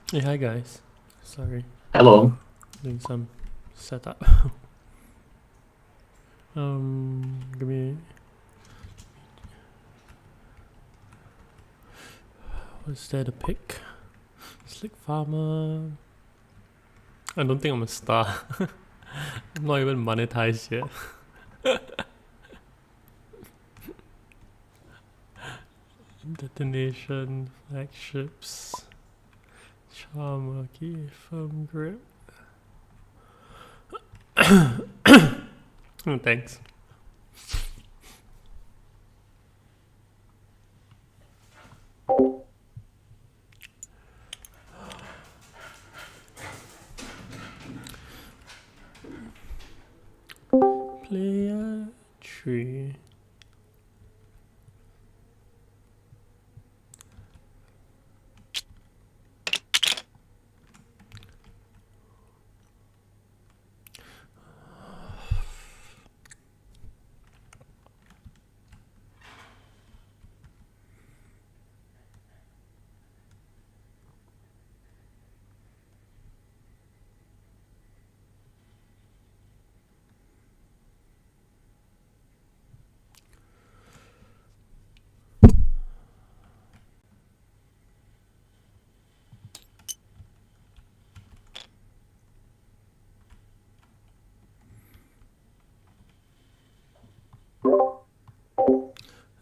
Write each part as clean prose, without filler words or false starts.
Hey, hi guys. Sorry, Hello. doing some setup. Give me. What's there to pick? Slick Farmer. I don't think I'm a star. I'm not even monetized yet. Detonation, flagships, charm, key, firm grip. Thanks. Player tree.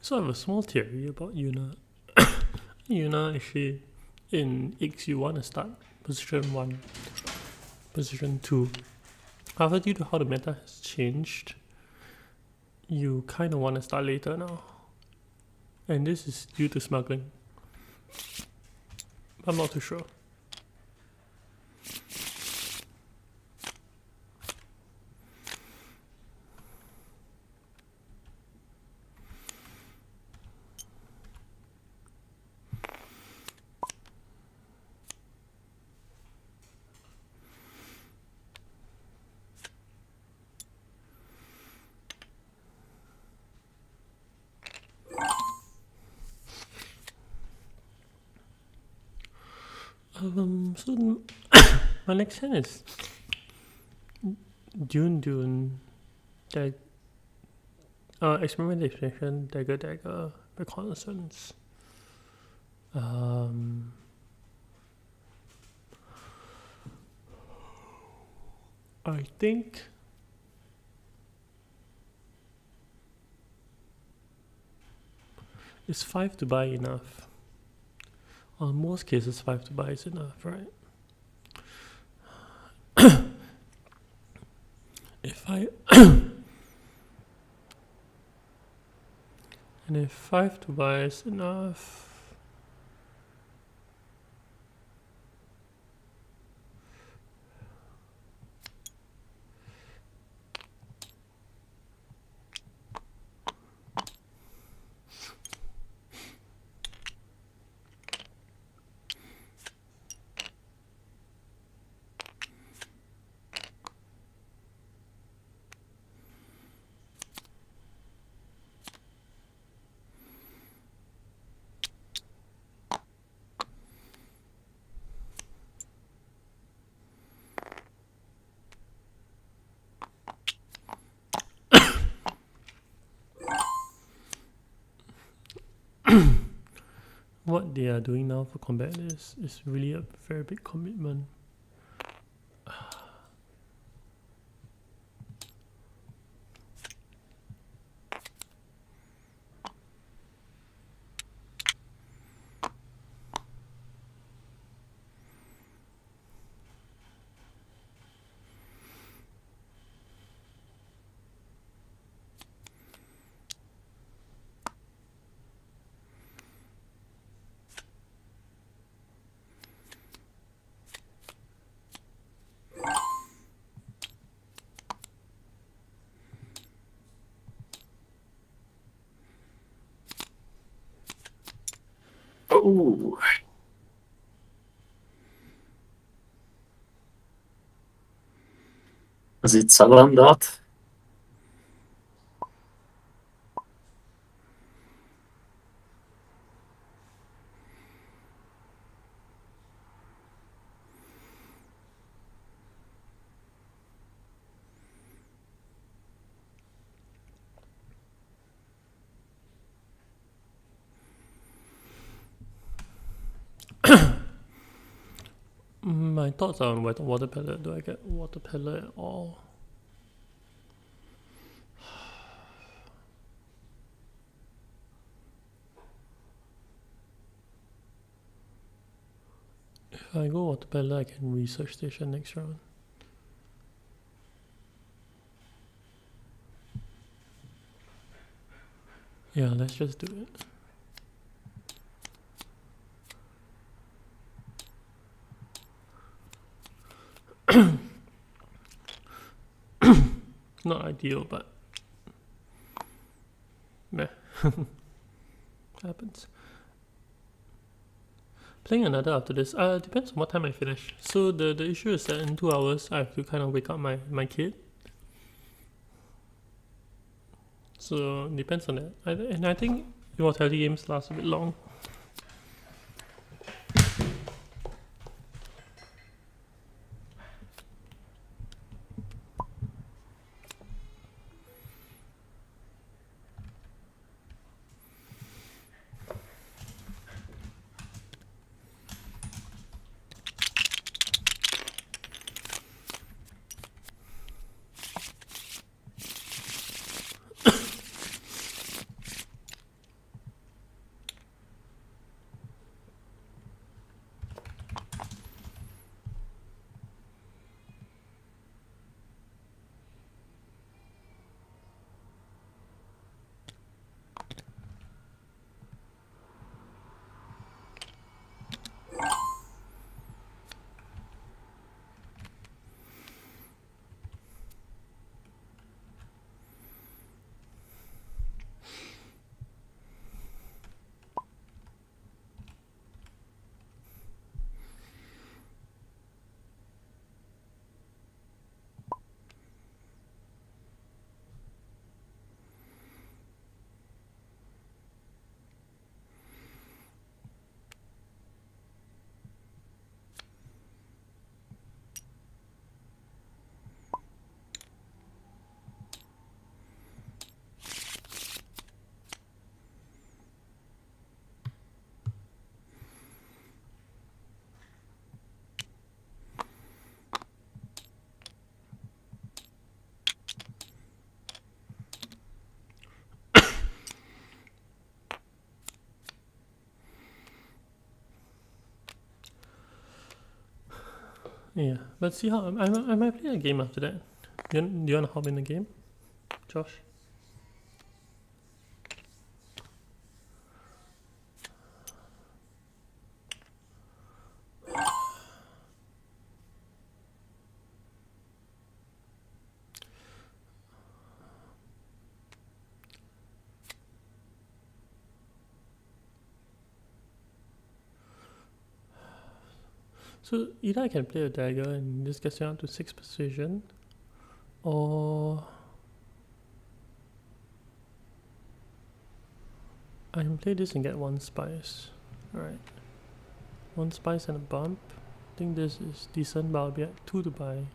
So I have a small theory about Yuna. Yuna actually in X you want to start position 1, position 2. However, due to how the meta has changed, you kind of want to start later now. And this is due to smuggling. I'm not too sure. So my next hand is Dune, experimentation, dagger, reconnaissance. I think is 5 to buy enough. On most cases, 5 to buy is enough, right? If I and if 5 to buy is enough, what they are doing now for combat is really a very big commitment. Oh, sieht's Salam dort? My thoughts are on water pellet. Do I get water pellet or... If I go water pellet, I can research station next round. Yeah, let's just do it. Not ideal, but meh. Happens. Playing another after this. Depends on what time I finish. So the issue is that in 2 hours I have to kind of wake up my kid. So depends on that. And I think immortality games last a bit long. Yeah, let's see how I might play a game after that. Do you want to hop in the game, Josh? So either I can play a dagger and this gets down to 6 precision, or I can play this and get 1 spice. Alright. 1 spice and a bump. I think this is decent, but I'll be at 2 to buy.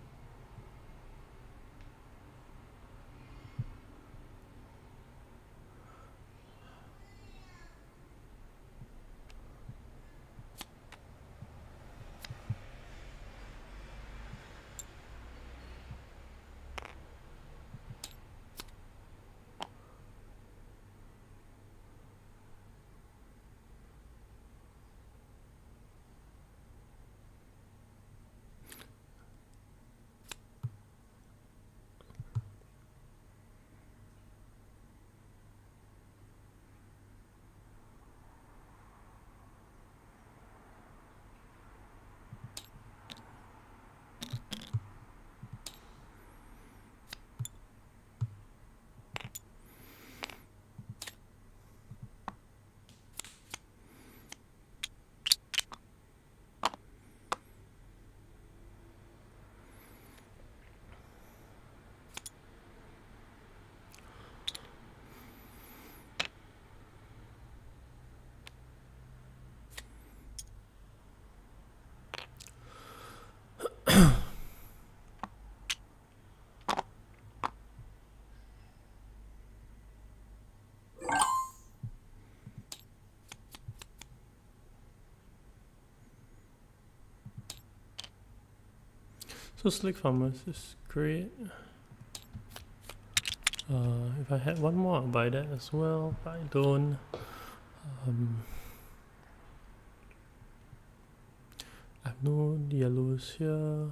So Slick Farmers is great. If I had one more, I'll buy that as well, but I don't. I have no yellows here.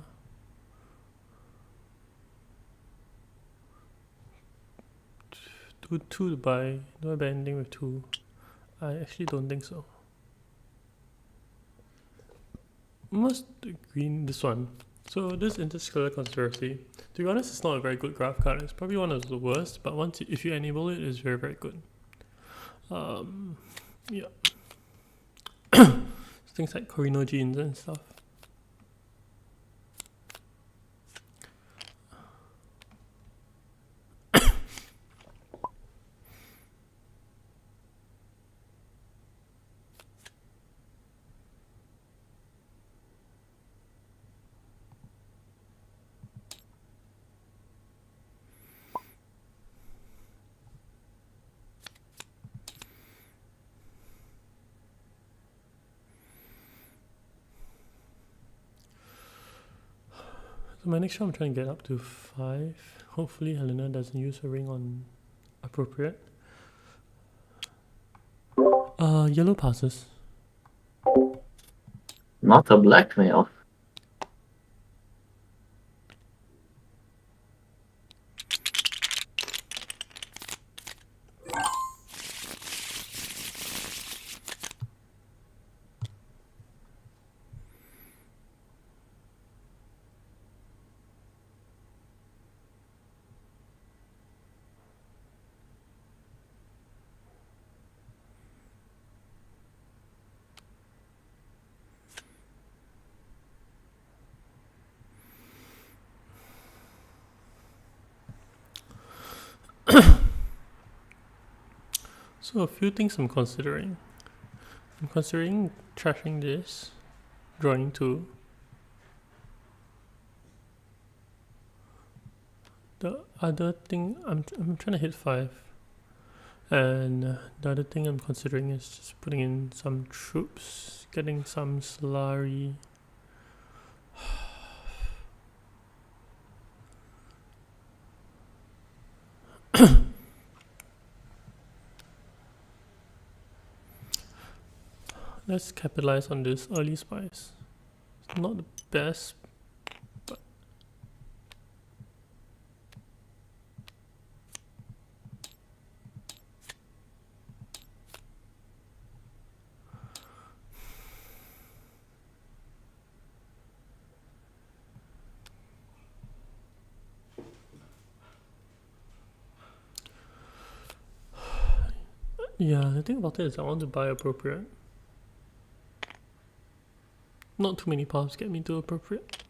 Two to buy. Do I buy anything with two? I actually don't think so. Must green this one. So this Interstellar Conspiracy, to be honest, it's not a very good graph card. It's probably one of the worst, but once if you enable it, it's very good. Yeah. Things like carinogenes and stuff. So my next show I'm trying to get up to 5. Hopefully Helena doesn't use her ring on appropriate. Yellow passes. Not a blackmail. So a few things I'm considering. I'm considering trashing this, drawing 2. The other thing, I'm trying to hit 5. And the other thing I'm considering is just putting in some troops, getting some slurry. Let's capitalize on this early spice. It's not the best, but yeah, the thing about it is I want to buy appropriate. Not too many paths get me to appropriate.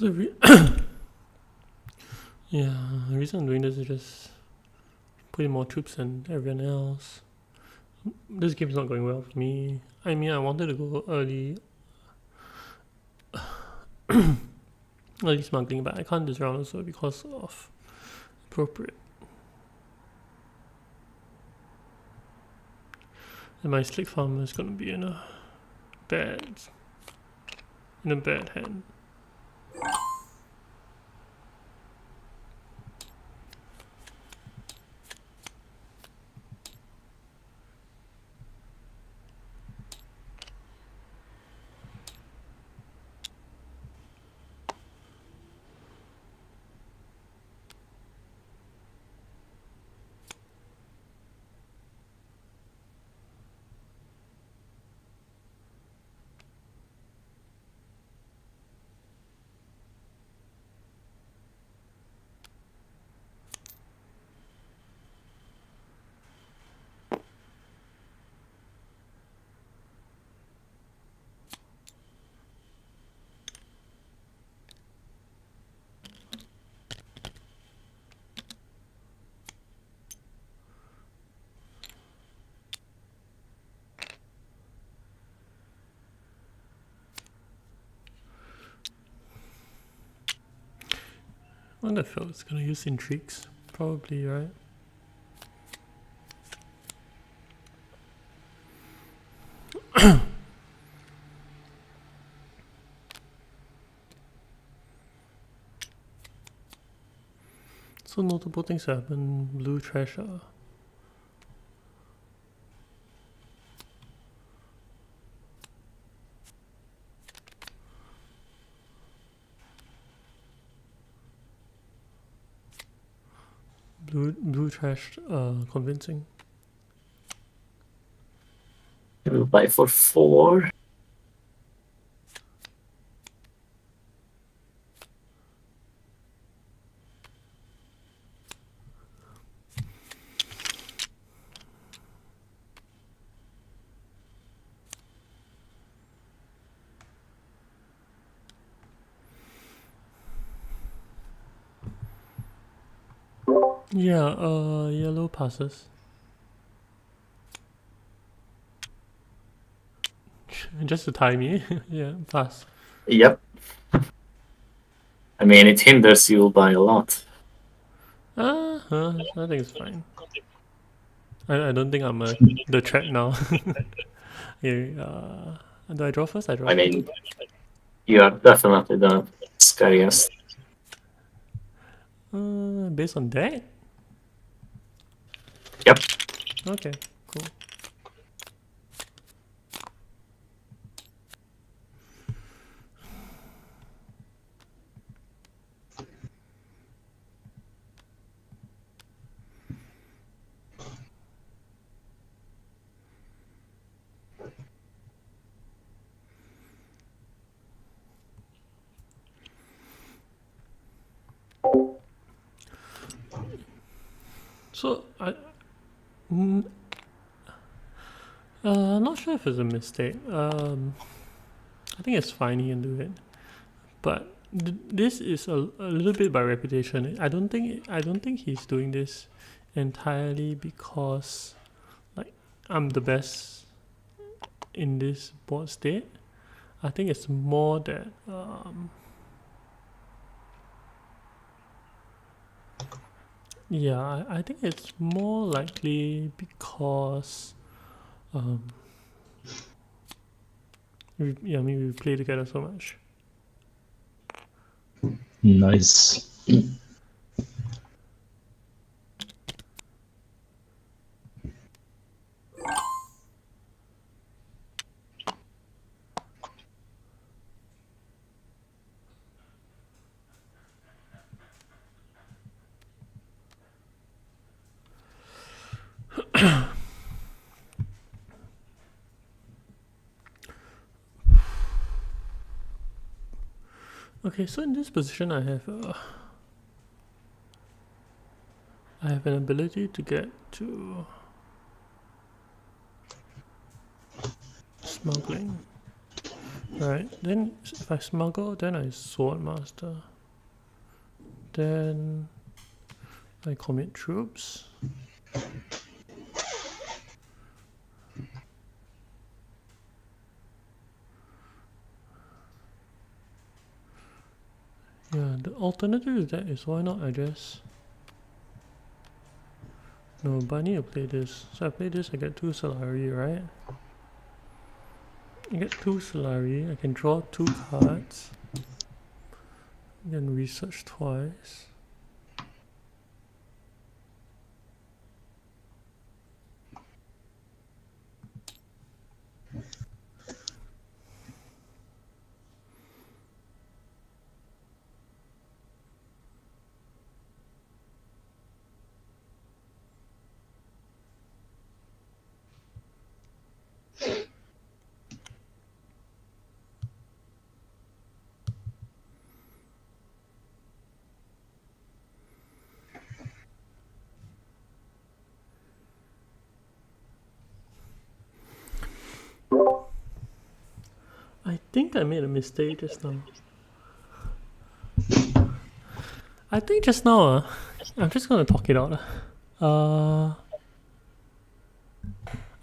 So yeah, the reason I'm doing this is just putting more troops than everyone else. This game's not going well for me. I mean, I wanted to go early. Early smuggling, but I can't this round also because of appropriate. And my slick farmer is gonna be in a bad hand. I wonder if I was gonna use intrigues. Probably, right? So notable things happen. Blue treasure. Blue trash. Convincing. We'll buy for 4. Yeah. Yellow passes. Just to tie me. Yeah, pass. Yep. I mean, it hinders you by a lot. I think it's fine. I don't think I'm the threat now. Okay, do I draw first? I draw I first. mean, you are definitely the scariest. Based on that? Yep. Okay, cool. So I'm not sure if it's a mistake. I think it's fine. He can do it, but this is a little bit by reputation. I don't think he's doing this entirely because like I'm the best in this board state. I think it's more that yeah, I think it's more likely because we play together so much. Nice. Okay, so in this position, I have an ability to get to smuggling. Right, then if I smuggle, then I sword master. Then I commit troops. Yeah, the alternative is that is why not I just... No, but I need to play this. So I play this, I get 2 Solari, right? I get 2 Solari, I can draw 2 cards. Then research twice. I think I made a mistake just now. I think just now, I'm just gonna talk it out.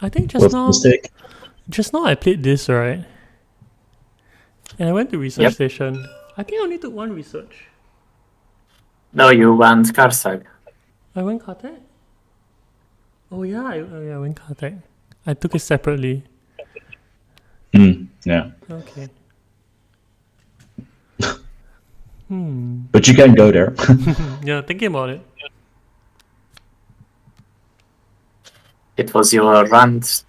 I think What's the mistake? just now I played this, right? And I went to research Yep. station. I think I only took 1 research. No, you went Karsag. I went Kartek? Oh yeah, I went Kartek. I took it separately. Yeah. Okay. But you can go there. Yeah, thinking about it. It was your round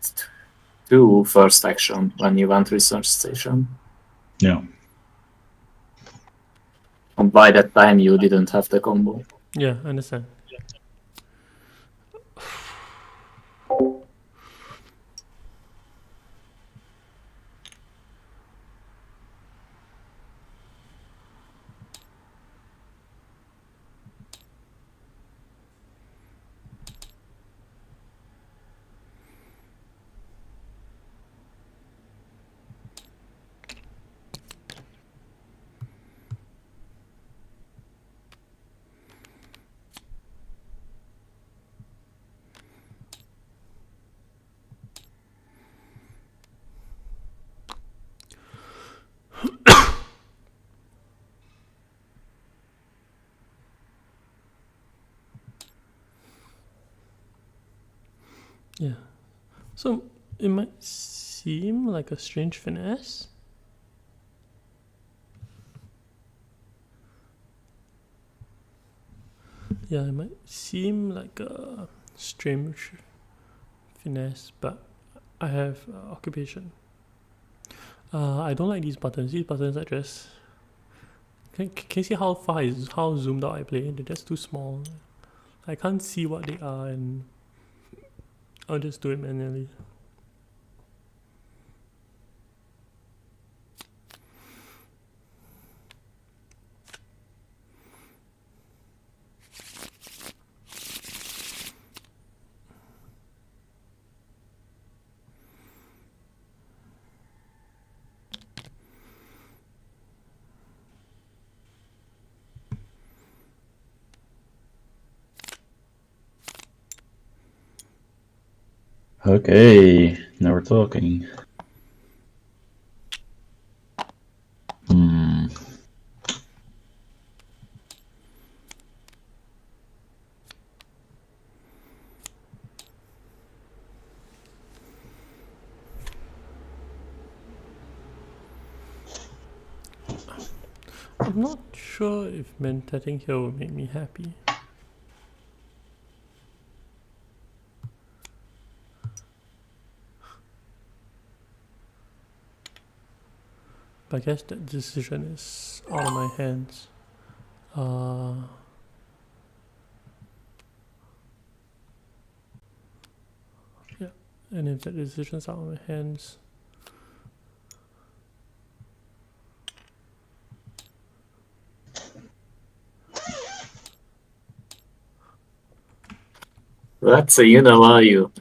2 first action when you went research station. Yeah. And by that time you didn't have the combo. Yeah, I understand. Yeah. So it might seem like a strange finesse. Yeah, it might seem like a strange finesse, but I have occupation. I don't like these buttons. These buttons are just... Can you see how zoomed out I play? They're just too small. I can't see what they are, and I'll just do it manually. Okay, now we're talking. Hmm. I'm not sure if mentating here will make me happy. But I guess that decision is out of my hands. Yeah, and if that decision's out of my hands, That's a you.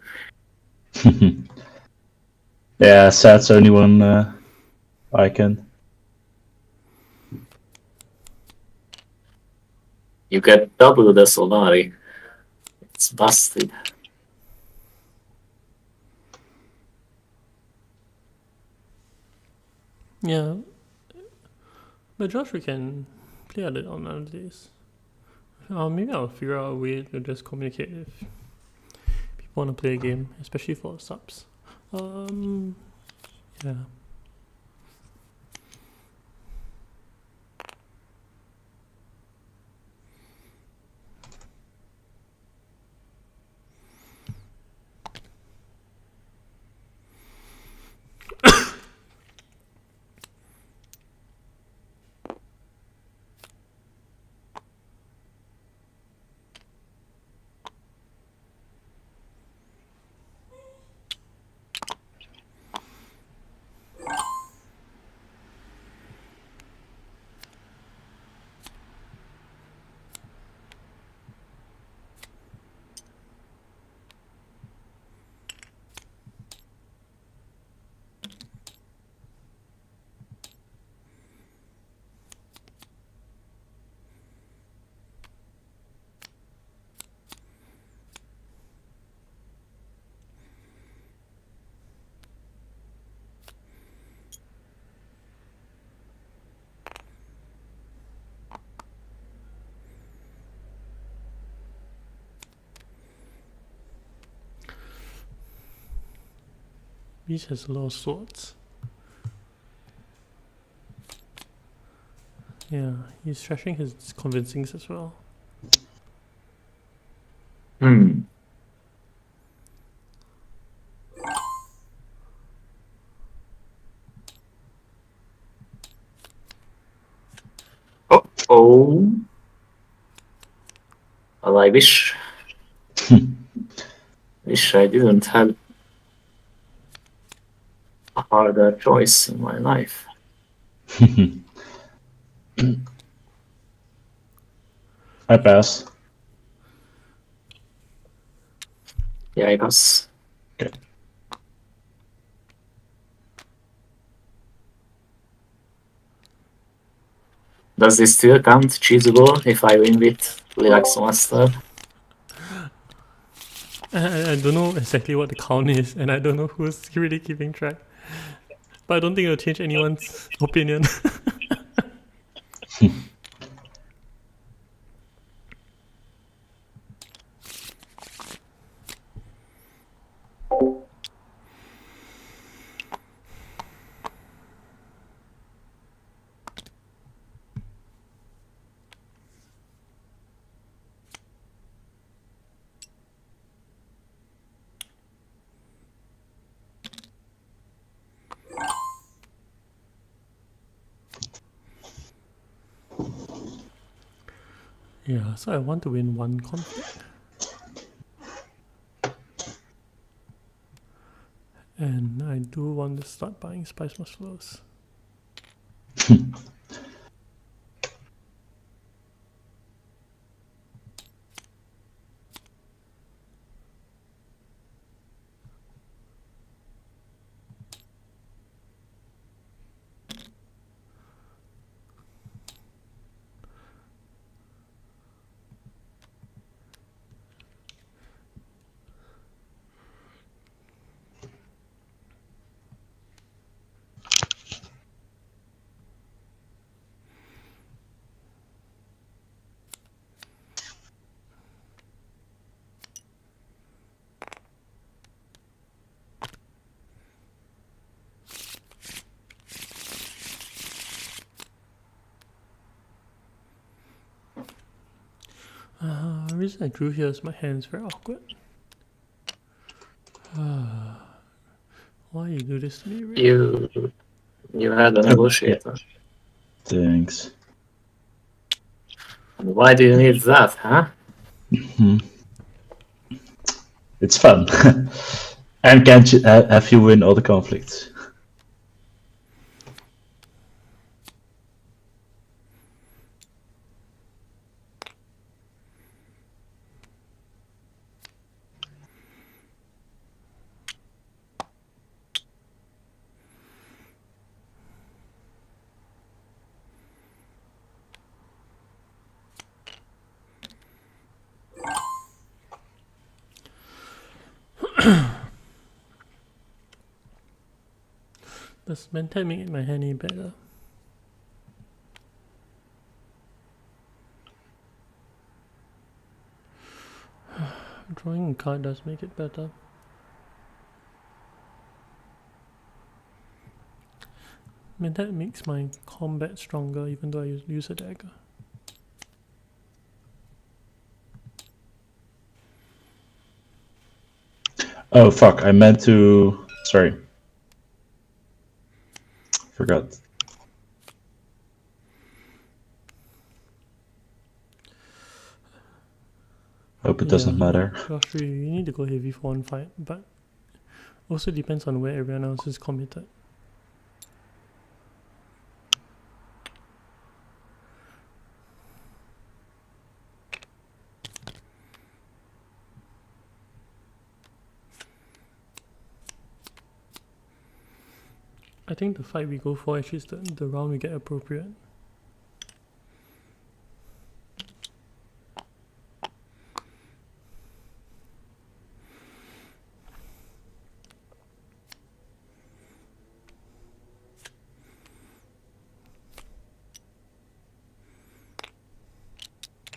Yeah, Sat's only one icon. You get double the Solari. It's busted. yeah. But Josh, we can play on other days. Maybe I'll figure out a way to just communicate if people want to play a game, especially for subs. Yeah. Beast has a lot of swords. Yeah, he's trashing his convincings as well. Hmm. Oh. Well, I wish I didn't have a harder choice in my life. I pass. Yeah, I guess. Okay. Does this still count cheesable if I win with Lyrax Master? I don't know exactly what the count is, and I don't know who's really keeping track. But I don't think it'll change anyone's opinion. Yeah, so I want to win one conflict. And I do want to start buying spice mushrooms. The reason I drew here is my hand is very awkward. Why you do this to me, Ray? You had a negotiator. Thanks. Why do you need that, huh? It's fun. And can't you, have you win all the conflicts? Does mental make my hand any better? Drawing a card does make it better. I mean, that makes my combat stronger even though I use a dagger. Oh fuck! I meant to. Sorry. Forgot. Hope it doesn't matter. Gosh, we need to go heavy for one fight, but also depends on where everyone else is committed. I think the fight we go for actually is the round we get appropriate.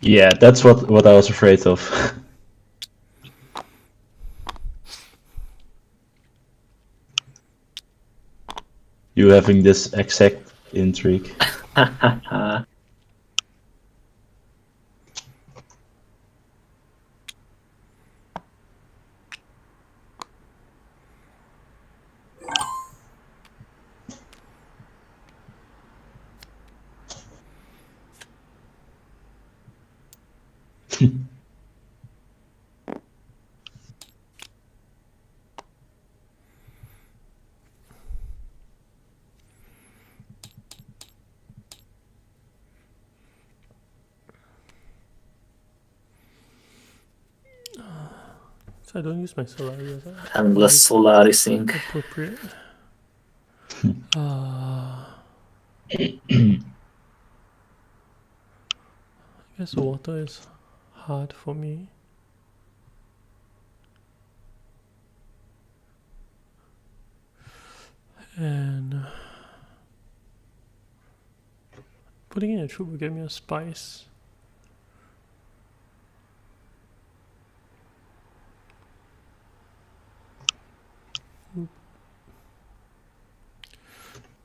Yeah, that's what I was afraid of. You having this exact intrigue. So I don't use my Solaris. Endless Solarising. Appropriate. I guess water is hard for me. And putting in a troop will give me a spice.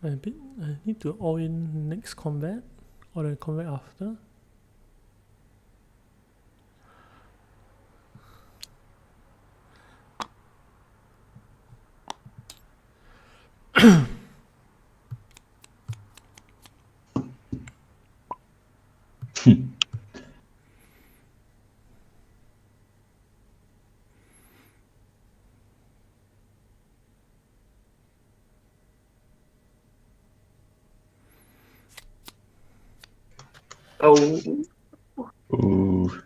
I need to all in next combat or the combat after. Oh, Ooh.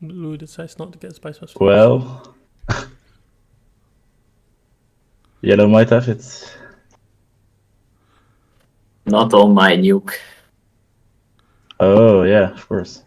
Blue decides not to get spice plus Well. Yellow might have it. not on my nuke. Oh yeah, of course.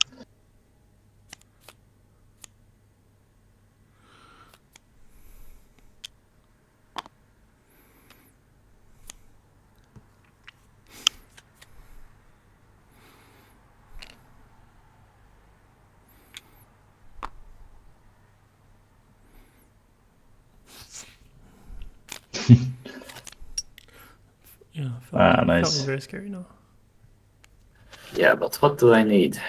Yeah, Nice. felt very scary now. Yeah, but what do I need?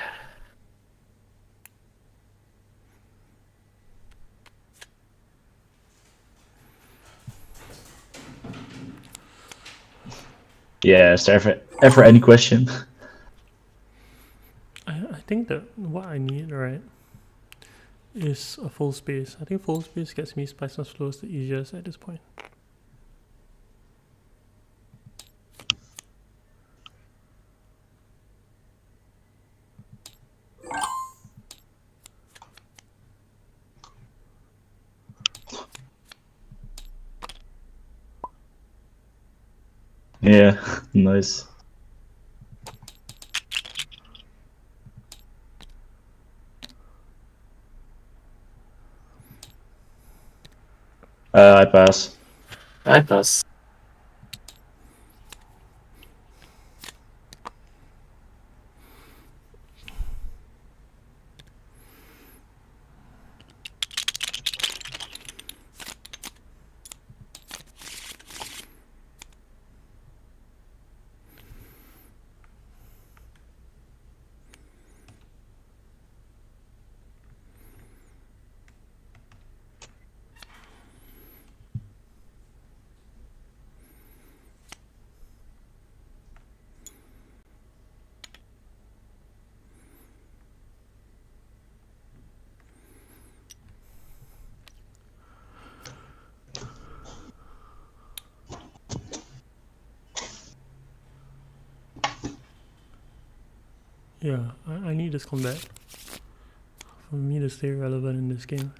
Yeah, is there ever any question? I think that what I need, right, is a full space. I think full space gets me spice plus flows the easiest at this point. Yeah, nice. I pass. I pass. Yeah, I need this combat for me to stay relevant in this game.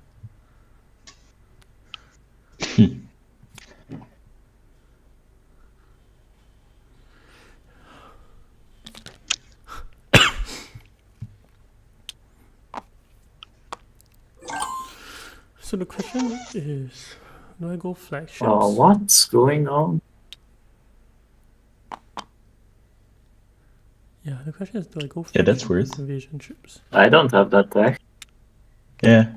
So the question is, do I go flagships? What's going on? Yeah, the question is, do I go Yeah, that's flagship weird. invasion ships? I don't have that tech. Yeah.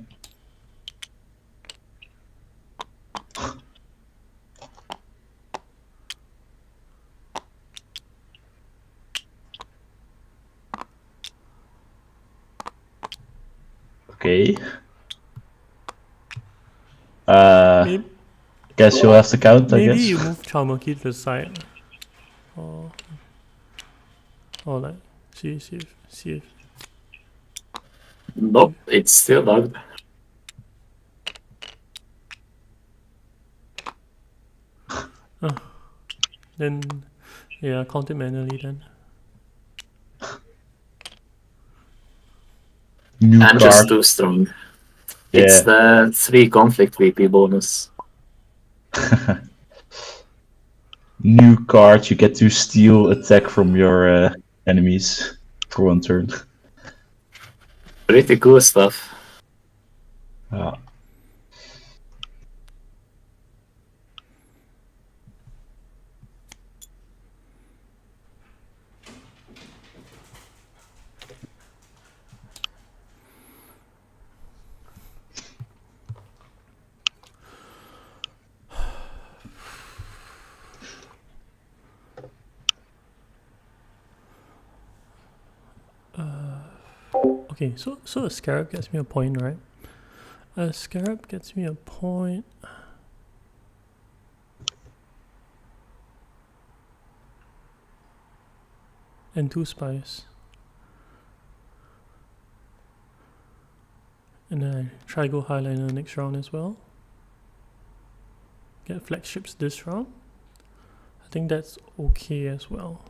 Okay. Maybe, Guess you'll have to count, I maybe guess. you move Chalmaki to the side, or like see if Nope, it's still bugged. then yeah, count it manually then. New I'm card. just too strong. It's Yeah. the 3 conflict VP bonus. New card. You get to steal attack from your enemies for 1 turn. Pretty cool stuff. Ah. Okay, so a scarab gets me a point, right? A scarab gets me a point. And 2 spies. And then I try go highliner next round as well. Get flagships this round. I think that's okay as well.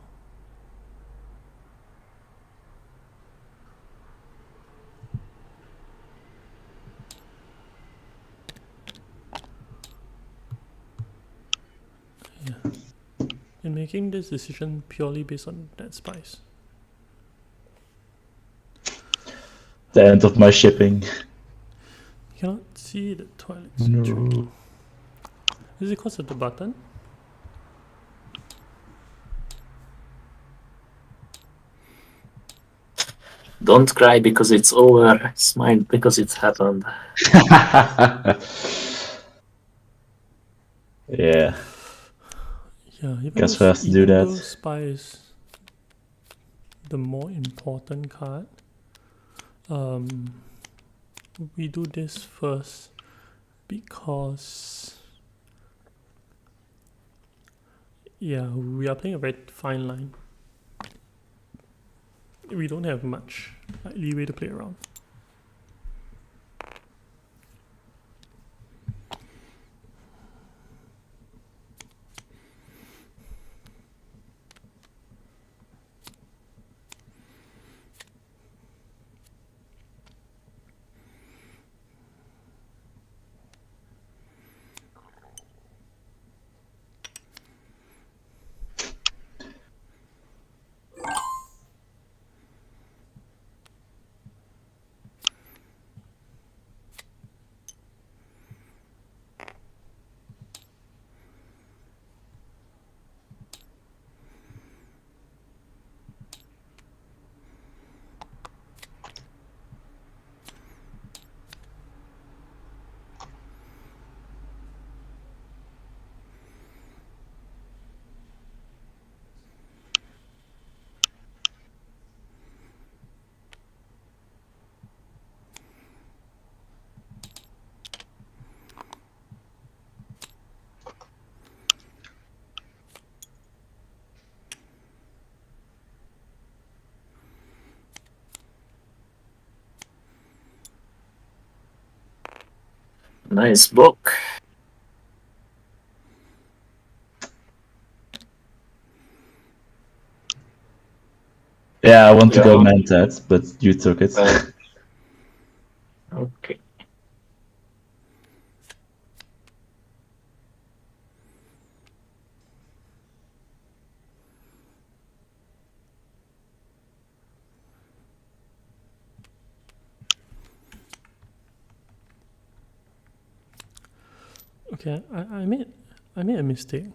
Yeah. In making this decision purely based on that spice. The end of my shipping. You cannot see the toilet. No. Is it because of the button? Don't cry because it's over. Smile because it's happened. Yeah. Yeah, even Guess though, we have to do that. though spy is the more important card, we do this first because yeah, we are playing a very fine line. We don't have much leeway to play around. Nice book. Yeah, I want to go Yeah. Mentat, but you took it. Okay. Okay, I made a mistake,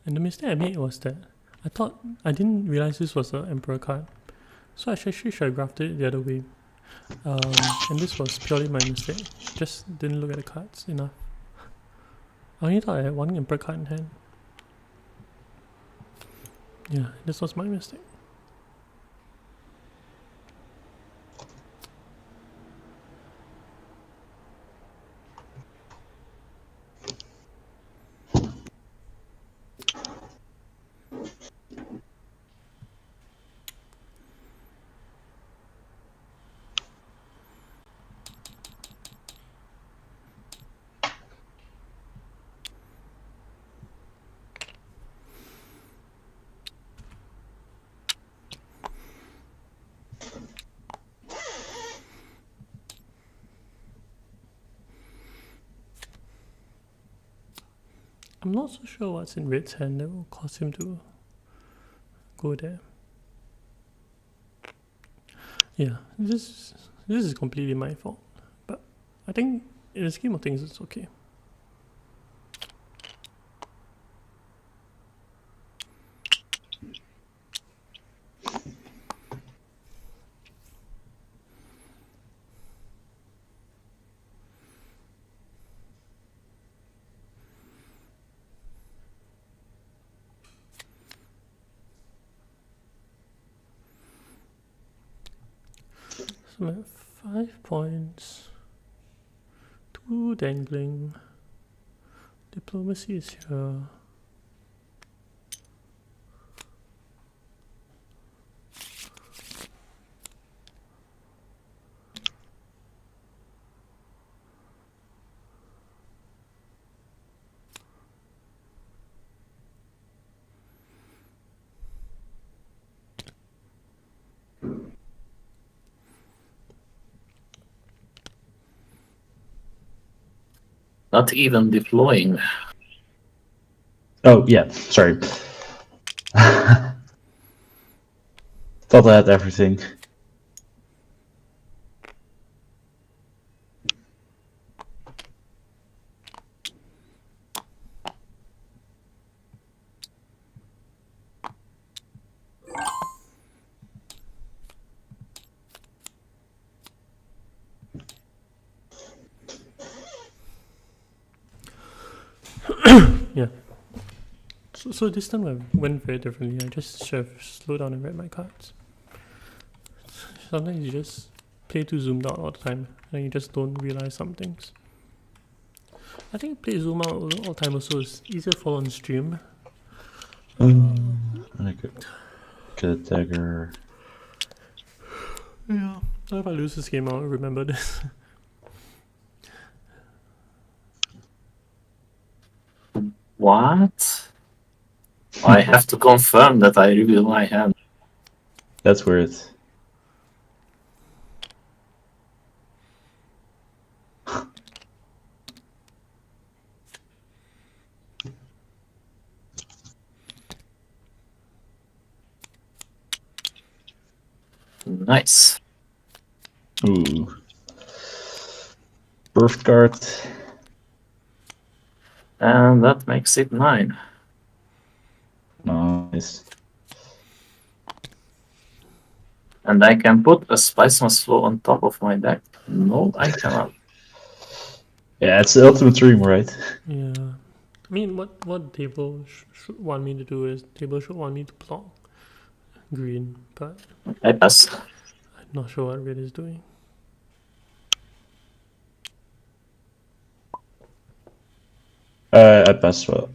and the mistake I made was that I didn't realize this was an Emperor card, so I should have grafted it the other way. And this was purely my mistake. Just didn't look at the cards enough. I only thought I had one Emperor card in hand. Yeah, this was my mistake. I'm not so sure what's in Red's hand that will cause him to go there. Yeah, this is completely my fault, but I think in the scheme of things it's okay. So I'm at 5 points. 2 dangling. Diplomacy is here. Not even deploying. Oh, yeah, sorry. Thought I had everything. Yeah. So this time I went very differently. I just should have slowed down and read my cards. Sometimes you just play too zoomed out all the time, and you just don't realize some things. I think play zoom out all the time also is easier to follow on stream. And I could get a dagger. Yeah. If I lose this game, I'll remember this. What? I have to confirm that I reveal my hand. That's weird. Nice. Ooh. Birth card. And that makes it 9. Nice. And I can put a Spice Must Flow on top of my deck. No, I cannot. Yeah, it's the ultimate dream, right? Yeah. I mean, what table should want me to do is table should want me to block green, but I pass. I'm not sure what red is doing. I pass well.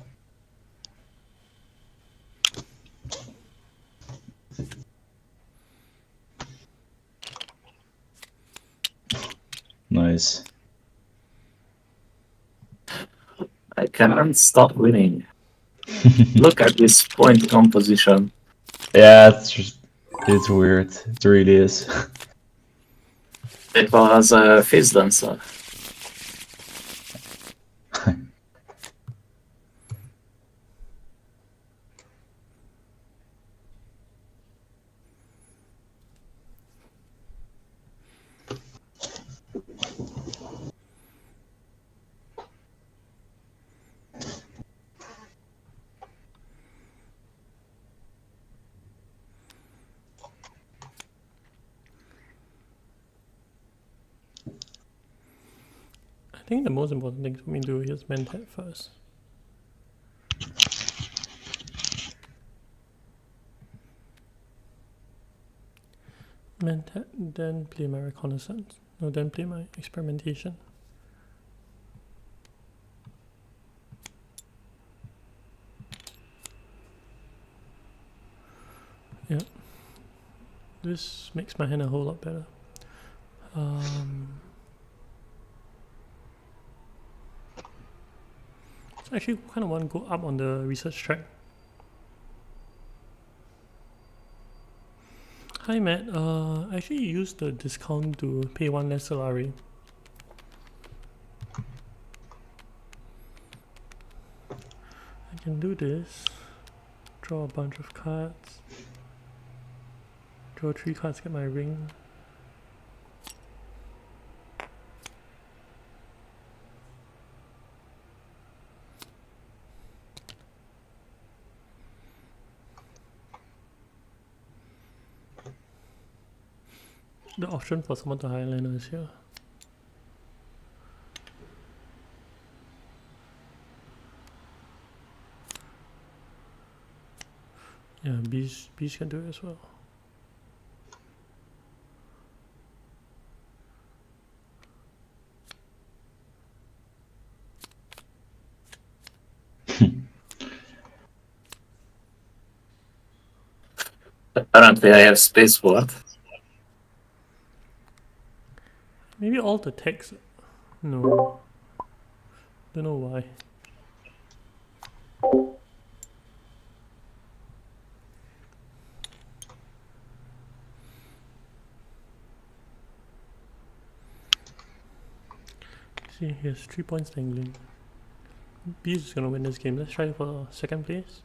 Nice. I can't stop winning. Look at this point composition. Yeah, it's just, It's weird. It really is. It was a Fizz Dancer. I think the most important thing for me to do is Mentat first. Mentat, then play my reconnaissance. No, then play my experimentation. Yeah. This makes my hand a whole lot better. So I actually kind of want to go up on the research track. Hi Matt, I actually used the discount to pay one less salary. I can do this, draw a bunch of cards, draw 3 cards, get my ring. The option for someone to Highlander is here. Yeah, bees can do it as well. Apparently I have Space Ward. Maybe all the text. No. Don't know why. See, he has 3 points dangling. Bees is gonna win this game. Let's try for 2nd place.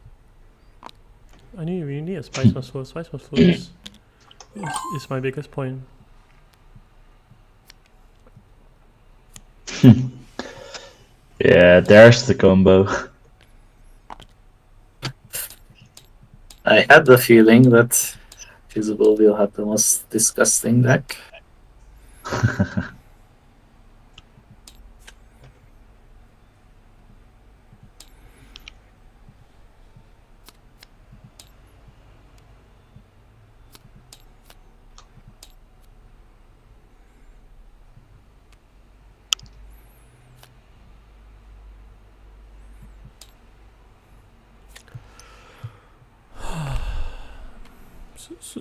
I need we need a Spice must flow. Spice must flow is my biggest point. Yeah, there's the combo. I had the feeling that Cheesable will have the most disgusting deck.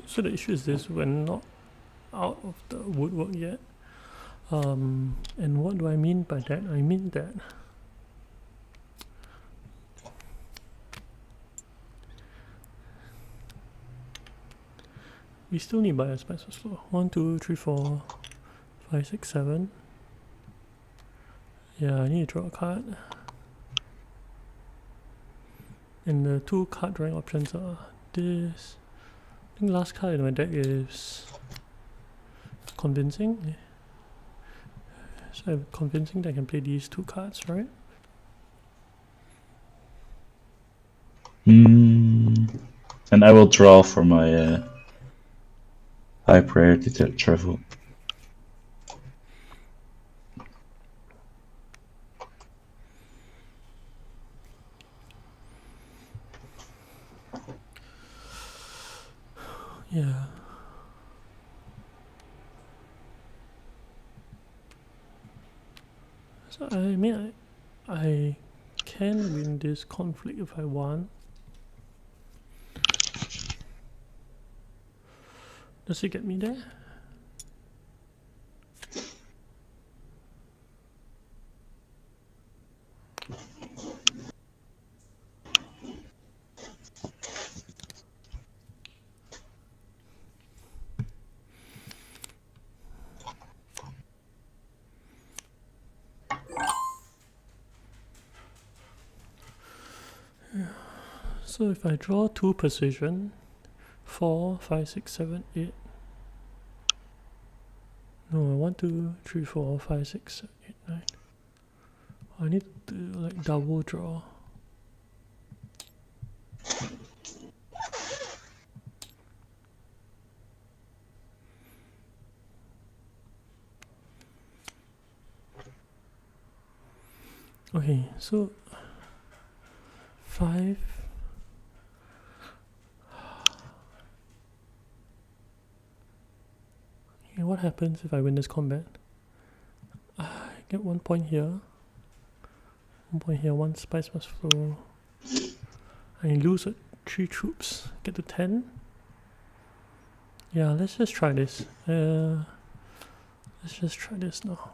So the issue is this: we're not out of the woodwork yet. And what do I mean by that? I mean that we still need buy a Spice must flow. 1, 2, 3, 4, 5, 6, 7. Yeah, I need to draw a card. And the 2 card drawing options are this. I think last card in my deck is convincing. So I'm convincing that I can play these 2 cards, right? And I will draw for my high priority travel. Yeah. So I mean, I can win this conflict if I want. Does it get me there? So if I draw 2 precision, 4, 5, 6, 7, 8. No, 1, 2, 3, 4, 5, 6, 7, 8, 9. I need to like double draw. Okay, so 5. Okay, what happens if I win this combat? I get 1 point here. 1 point here, 1 spice must flow. I lose 3 troops. Get to 10. Yeah, let's just try this. Let's just try this now.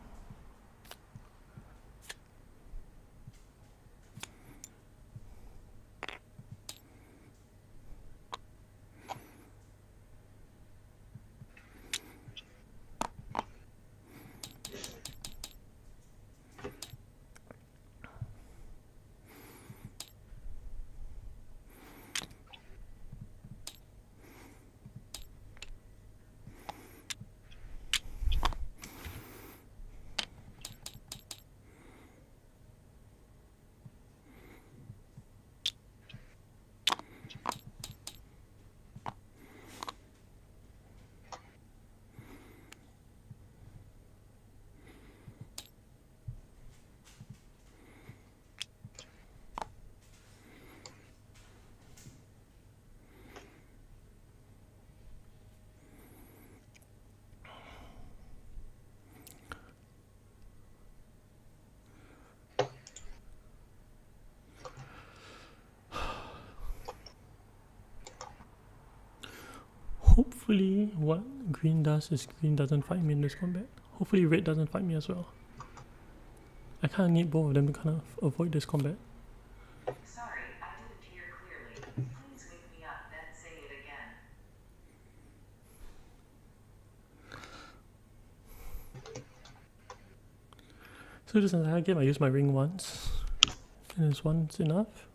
Hopefully what green does is green doesn't fight me in this combat. Hopefully red doesn't fight me as well. I kind of need both of them to kind of avoid this combat. Sorry, I didn't hear clearly. Please wake me up, then say it again. So this entire game I use my ring once. And is once enough?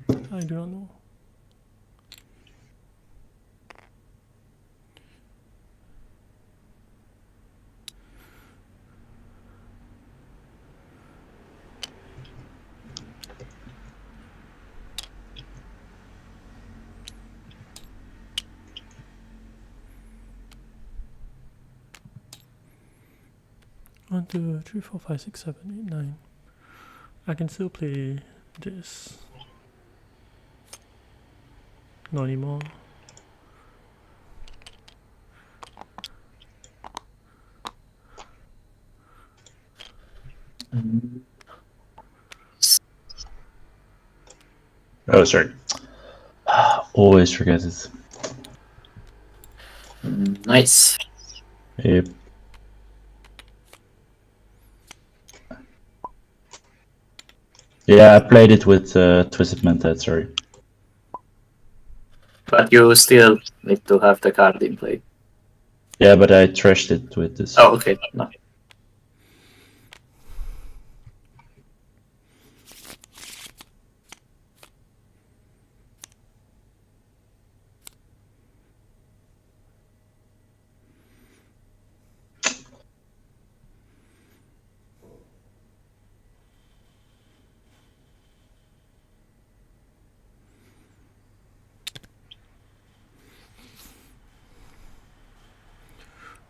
I do not know. One, two, three, four, five, six, 7, 8, 9. I can still play this. Not anymore. Oh, sorry. Always forget it. Nice. Yep. Yeah, I played it with Twisted Mentat, sorry. But you still need to have the card in play. Yeah, but I trashed it with this. Oh, okay. No.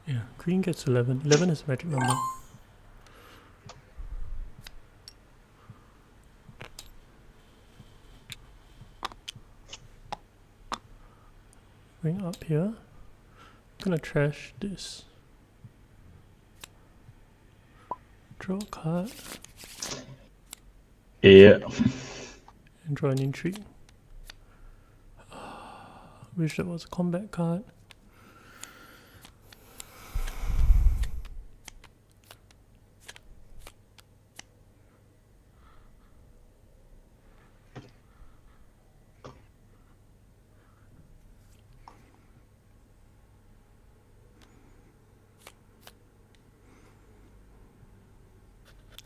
Yeah, green gets 11. 11 is a magic number. Going up here. I'm gonna trash this. Draw a card Yeah. and draw an intrigue. Wish that was a combat card.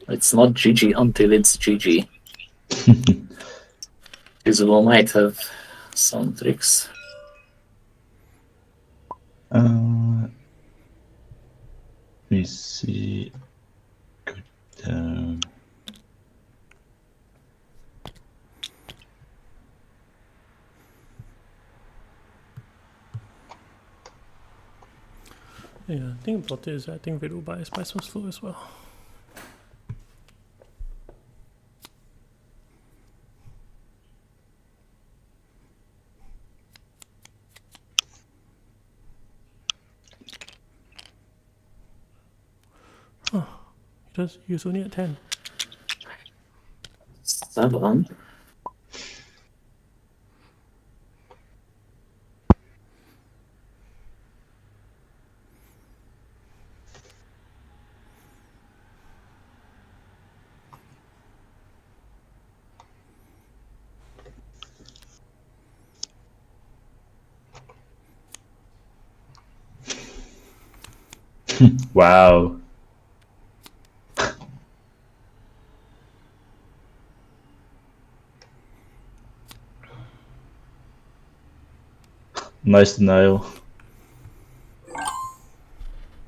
It's not GG until it's GG. Cheesable might have some tricks. Let me see. Go down. Yeah, I think about it is I think Red will buy Spice was slow as well. Oh, he was only at 10. 7. Wow. Nice denial.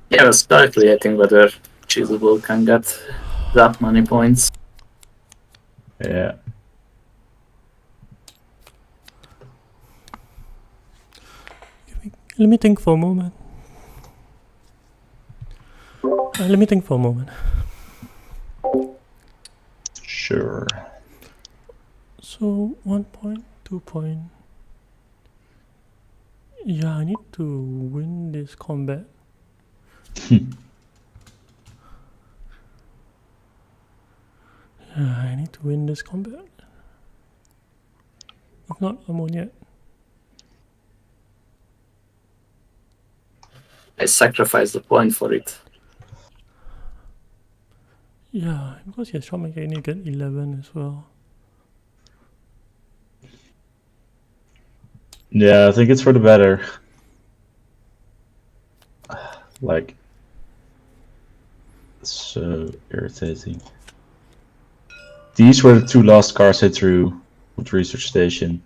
Yeah, I was calculating whether Cheesable can get that many points. Yeah. Let me think for a moment. Let me think for a moment. Sure. So 1 point, 2 point. Yeah, I need to win this combat. Yeah, I need to win this combat. If not, I won't yet. I sacrificed the point for it. Yeah, because he has shot mechanic, I need to get 11 as well. Yeah, I think it's for the better. Like, so irritating. These were the 2 last cards I drew with Research Station.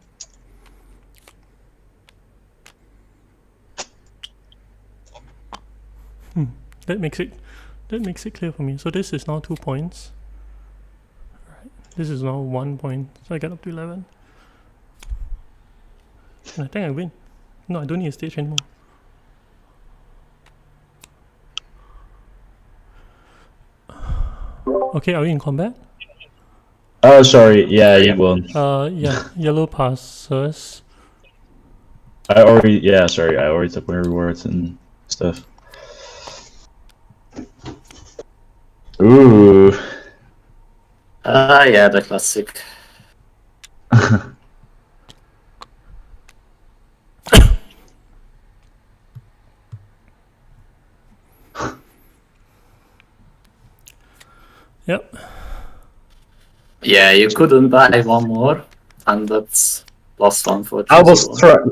That makes it clear for me. So this is now 2 points. Right. This is now 1 point. So I get up to 11. And I think I win. No, I don't need a stage anymore. Okay, are we in combat? Oh, sorry. Yeah, you won. Yeah, yellow passes. I already took my rewards and stuff. Ooh. Yeah, the classic. Yep. Yeah, you couldn't buy one more, and that's lost one for I was Cheesable. trying.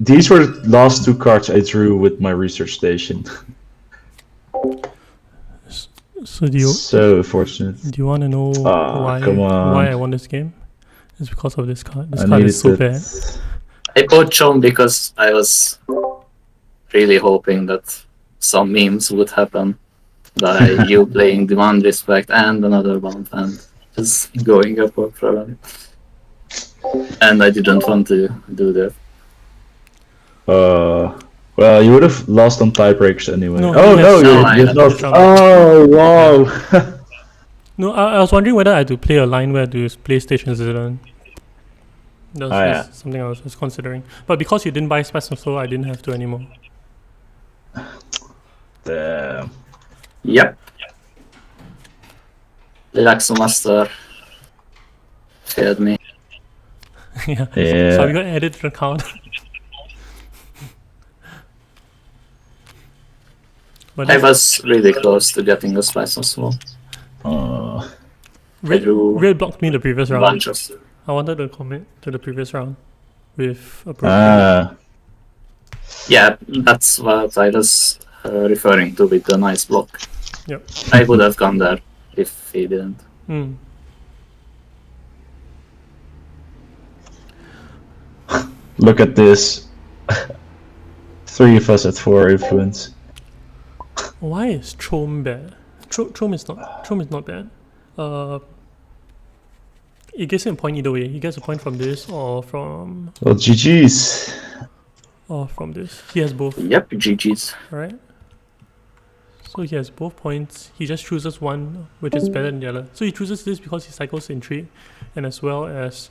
These were the last 2 cards I drew with my Research Station. So do you So fortunate. want to know come on. why I won this game? It's because of this card. This I card needed is so it. bad. I bought Chom because I was really hoping that some memes would happen by you playing Demand Respect and another one and just going up for problem. And I didn't want to do that. Well, you would have lost on tiebreakers anyway. No, Oh he no, has- No, you I have had not. this one. Oh wow. No, I was wondering whether I had to play a line where to play Station Zealand. That was Oh, yeah. just something I was considering. But because you didn't buy Spice and Slow, I didn't have to anymore. Damn. Yep. Relaxo Master failed me. Yeah. Yeah. So we got added to the count. But I that's- was really close to getting a Spice and Slow. Red, drew Red blocked me the previous round. Bunch of I wanted to commit to the previous round with appropriate. Yeah, that's what I was referring to with the nice block. Yep. I would have gone there if he didn't. Hmm. Look at this. 3 of us at 4 influence. Why is Chom bad? Chom is not bad. It gets him a point either way. He gets a point from this or from Well, GG's. this. He has both, Yep, GG's. right? So he has both points. He just chooses one which is better than the other. So he chooses this because he cycles intrigue, and as well as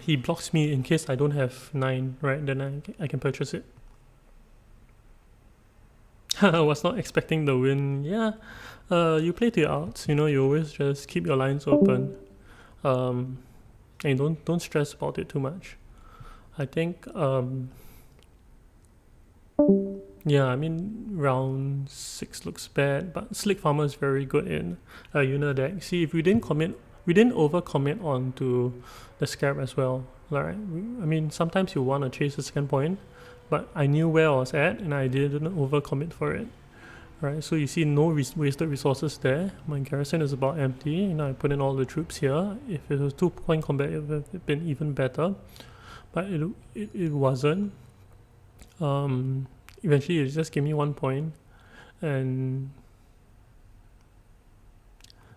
he blocks me in case I don't have 9, right? Then I can purchase it. I was not expecting the win. Yeah, you play to your outs. You always just keep your lines open, and don't stress about it too much. I think yeah, I mean round 6 looks bad, but Slick Farmer is very good in a Yuna deck. See, if we didn't over commit onto the Scarab as well. Right? I mean, sometimes you want to chase the second point, but I knew where I was at and I didn't over commit for it. Right? So you see no wasted resources there. My garrison is about empty. I put in all the troops here. If it was 2-point combat, it would have been even better, but it wasn't. Eventually it just gave me 1 point, and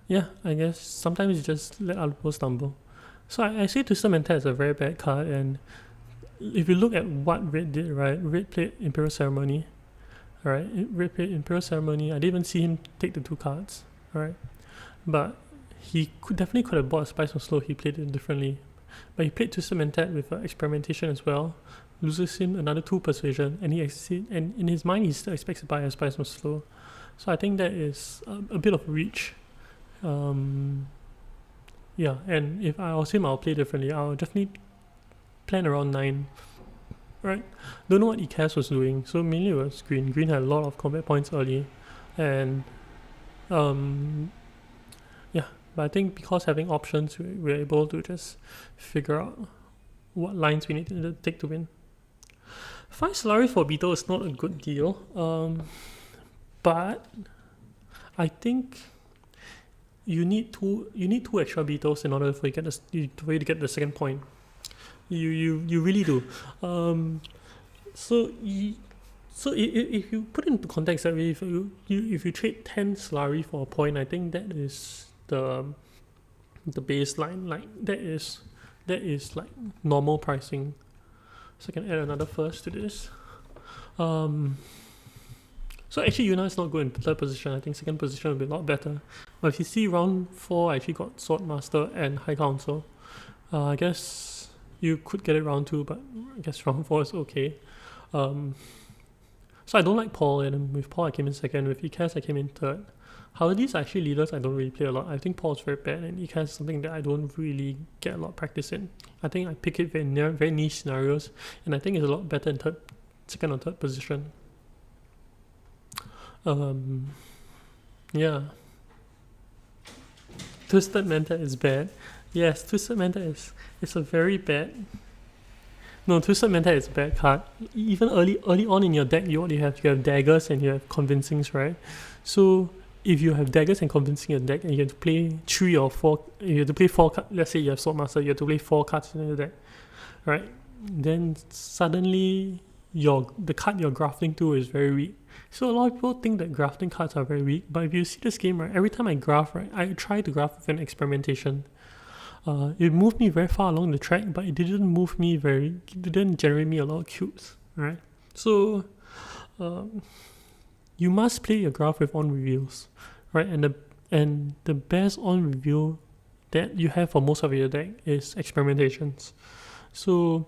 yeah, I guess sometimes you just let other people stumble. So I say Twisted Mentat is a very bad card, and if you look at what Red did, right? Red played Imperial Ceremony, right? Red played Imperial Ceremony. I didn't even see him take the 2 cards, right? But he definitely could have bought a Spice from Slow. He played it differently, but he played Twisted Mentat with experimentation as well. Loses him another 2 persuasion, and and in his mind he still expects to buy a Spice from Slow. So I think that is a bit of reach. Yeah, and if I was him, I'll play differently. I'll definitely plan around 9. Right? Don't know what Ecas was doing. So mainly it was Green. Green had a lot of combat points early, and yeah. But I think because having options, we're able to just figure out what lines we need to take to win. 5 Solari for Beetle is not a good deal, but I think you need two extra Beetles in order for you to get the second point. You really do. So if you put it into context that way, if you trade 10 Solari for a point, I think that is the baseline. Like that is like normal pricing. So I can add another first to this. So actually Yuna is not good in 3rd position. I think 2nd position will be a lot better. But if you see round 4, I actually got Swordmaster and High Council. I guess you could get it round 2, but I guess round 4 is okay. So I don't like Paul, and with Paul I came in 2nd. With Ecas I came in 3rd. However, these are actually leaders I don't really play a lot. I think Paul is very bad, and Ecas is something that I don't really get a lot of practice in. I think I pick it very niche scenarios, and I think it's a lot better in 2nd or 3rd position. Yeah. Twisted Mentat is bad. Yes, Twisted Mentat is a very bad. No, Twisted Mentat is a bad card. Even early on in your deck, you have daggers and you have convincings, right? So if you have daggers and convincing your deck, and you have to play 3 or 4, you have to play 4 cards. Let's say you have Swordmaster, you have to play 4 cards in your deck, right? Then suddenly the card you're grafting to is very weak. So a lot of people think that grafting cards are very weak, but if you see this game, right, every time I graft, right, I try to graft with an experimentation. It moved me very far along the track, but it didn't generate me a lot of cubes, right? So you must play your graph with on reveals, right? And the best on reveal that you have for most of your deck is experimentations. So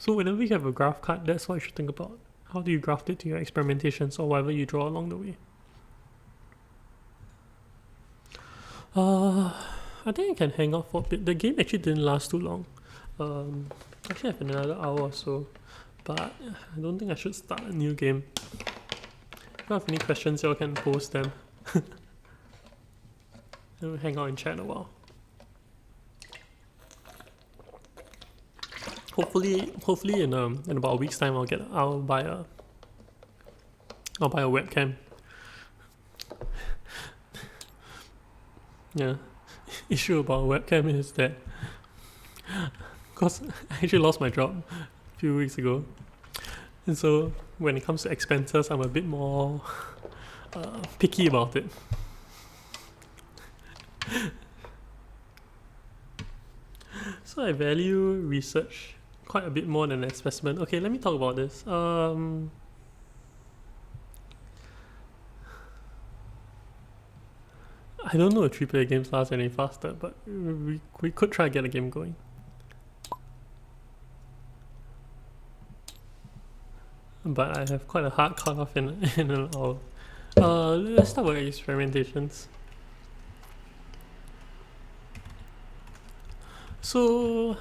whenever you have a graph card, that's what you should think about. How do you graft it to your experimentations or whatever you draw along the way? I think I can hang out for a bit. The game actually didn't last too long. Actually I have another hour or so, but I don't think I should start a new game. If you have any questions, you can post them. We'll hang out and chat a while. Hopefully in about a week's time I'll buy a webcam. Yeah. Issue about webcam is that because I actually lost my job few weeks ago. And so when it comes to expenses, I'm a bit more picky about it. So I value research quite a bit more than assessment. Okay, let me talk about this. I don't know if 3-player games last any faster, but we could try to get a game going. But I have quite a hard cutoff in an hour. Let's start with experimentations. So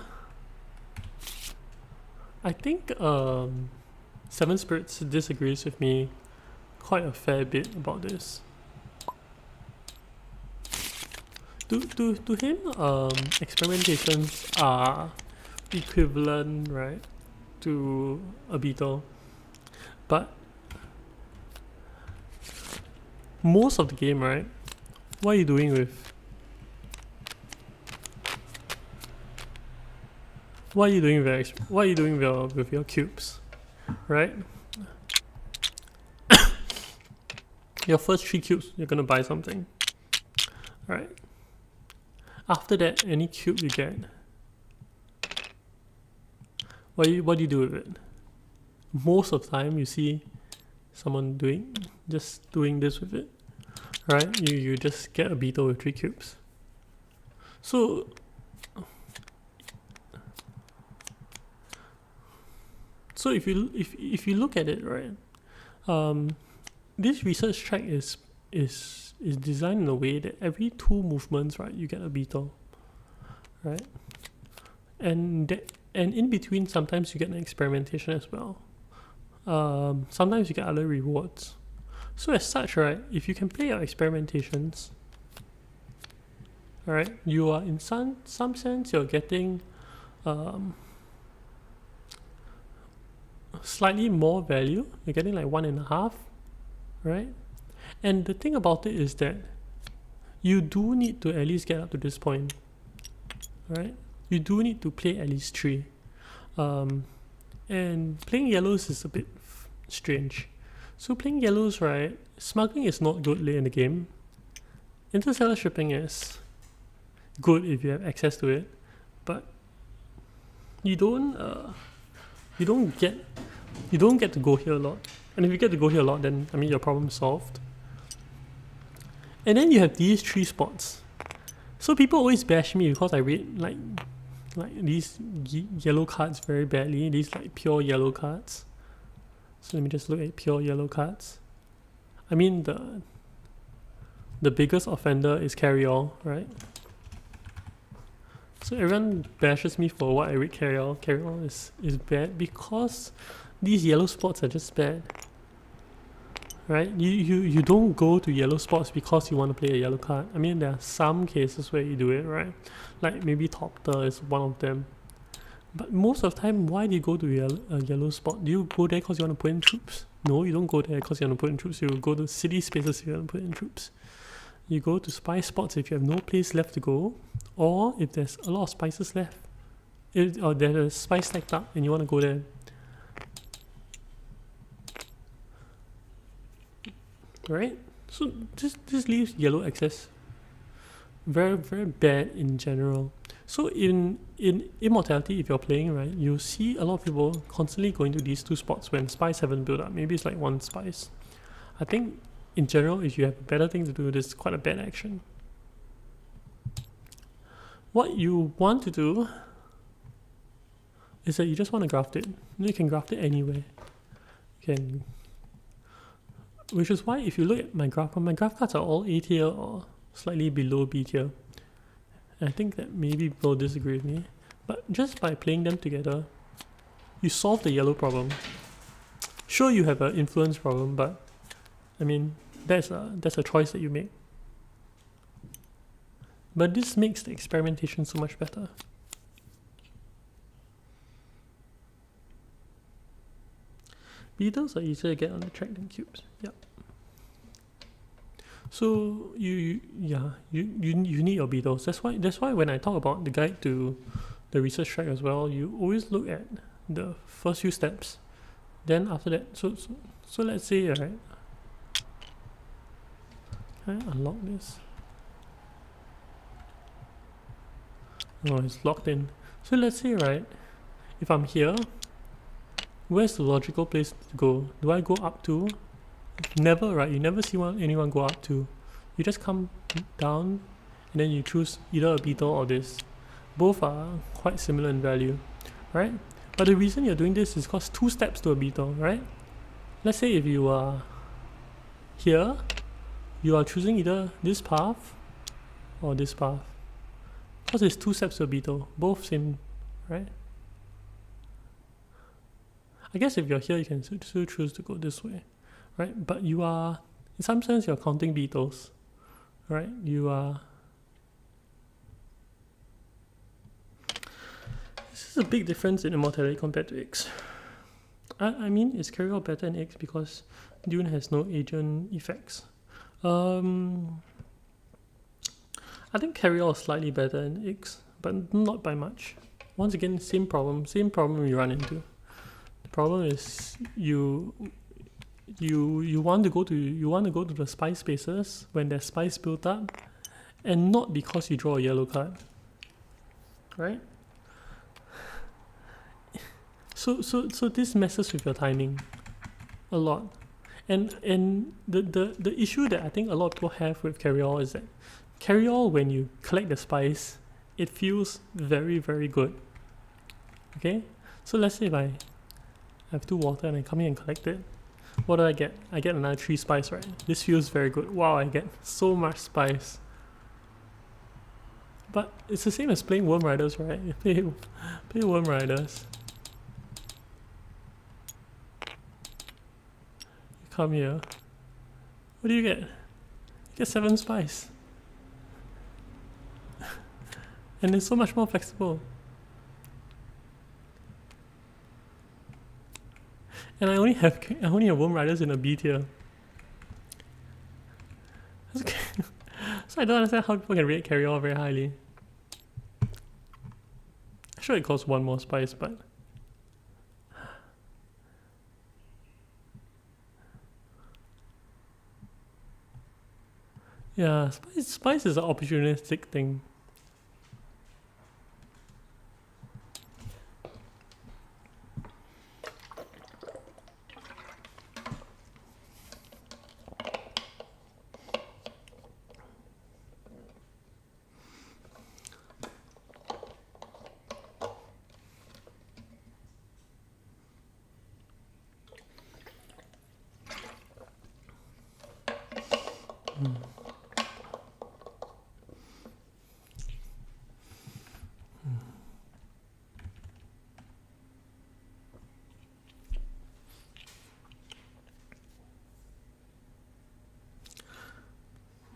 I think Seven Spirits disagrees with me quite a fair bit about this. To him, experimentations are equivalent, right, to a beetle. But most of the game, right, what are you doing with with your cubes, right? Your first 3 cubes, you're gonna buy something, right? After that, any cube you get, what do you do with it? Most of the time, you see someone just doing this with it, right? You just get a beetle with 3 cubes. So if you look at it, right, this research track is designed in a way that every 2 movements, right, you get a beetle, right, and in between sometimes you get an experimentation as well. Sometimes you get other rewards. So as such, right, if you can play your experimentations, alright, you are in some sense you're getting slightly more value. You're getting like 1.5, right? And the thing about it is that you do need to at least get up to this point, right? You do need to play at least 3. And playing yellows is a bit strange. So playing yellows, right, smuggling is not good late in the game. Interstellar shipping is good if you have access to it, but you don't get to go here a lot. And if you get to go here a lot, then I mean your problem's solved. And then you have these 3 spots. So people always bash me because I read like these yellow cards very badly. These like pure yellow cards. So let me just look at pure yellow cards. I mean the biggest offender is carry all, right? So everyone bashes me for what I read carry all. Carry all is bad because these yellow spots are just bad, right? You don't go to yellow spots because you want to play a yellow card. I mean, there are some cases where you do it, right? Like maybe Topter is one of them. But most of the time, why do you go to a yellow spot? Do you go there because you want to put in troops? No, you don't go there because you want to put in troops. You go to city spaces if you want to put in troops. You go to spy spots if you have no place left to go, or if there's a lot of spices left, or there's a spice stacked up and you want to go there. Right? So this leaves yellow access very, very bad in general. So in Immortality, if you're playing, right, you see a lot of people constantly going to these 2 spots when spice haven't built up. Maybe it's like 1 spice. I think in general, if you have a better thing to do, this is quite a bad action. What you want to do is that you just want to graft it. You can graft it anywhere. You can, which is why if you look at my graph cards are all A tier or slightly below B tier. And I think that maybe people disagree with me. But just by playing them together, you solve the yellow problem. Sure, you have an influence problem, but I mean, that's a choice that you make. But this makes the experimentation so much better. Beetles are easier to get on the track than cubes. Yep. So you need your beetles. That's why when I talk about the guide to the research track as well, you always look at the first few steps. Then after that, so let's say, right, can I unlock this? No, it's locked in. So let's say, right, if I'm here, where's the logical place to go? Do I go up to? Never, right? You never see anyone go up to. You just come down and then you choose either a beetle or this. Both are quite similar in value, right? But the reason you're doing this is because 2 steps to a beetle, right? Let's say if you are here, you are choosing either this path or this path. Because it's 2 steps to a beetle, both same, right? I guess if you're here, you can still choose to go this way, right? But you are, in some sense, you're counting beetles, right? You are. This is a big difference in immortality compared to X. I mean, is Carrier better in X because Dune has no agent effects? I think Carrier is slightly better in X, but not by much. Once again, same problem you run into. The problem is you want to go to the spice spaces when there's spice built up, and not because you draw a yellow card, right? So this messes with your timing a lot, and the issue that I think a lot of people have with Carrier is that Carrier, when you collect the spice, it feels very, very good. Okay, so let's say if I have 2 water and I come here and collect it, what do I get? I get another 3 spice, right? This feels very good. Wow, I get so much spice. But it's the same as playing Worm Riders, right? You play Worm Riders. You come here. What do you get? You get 7 spice. And it's so much more flexible. And I only have Worm Riders in a B tier. Okay. So I don't understand how people can rate Carrier very highly. Sure, it costs 1 more spice, but yeah, spice is an opportunistic thing.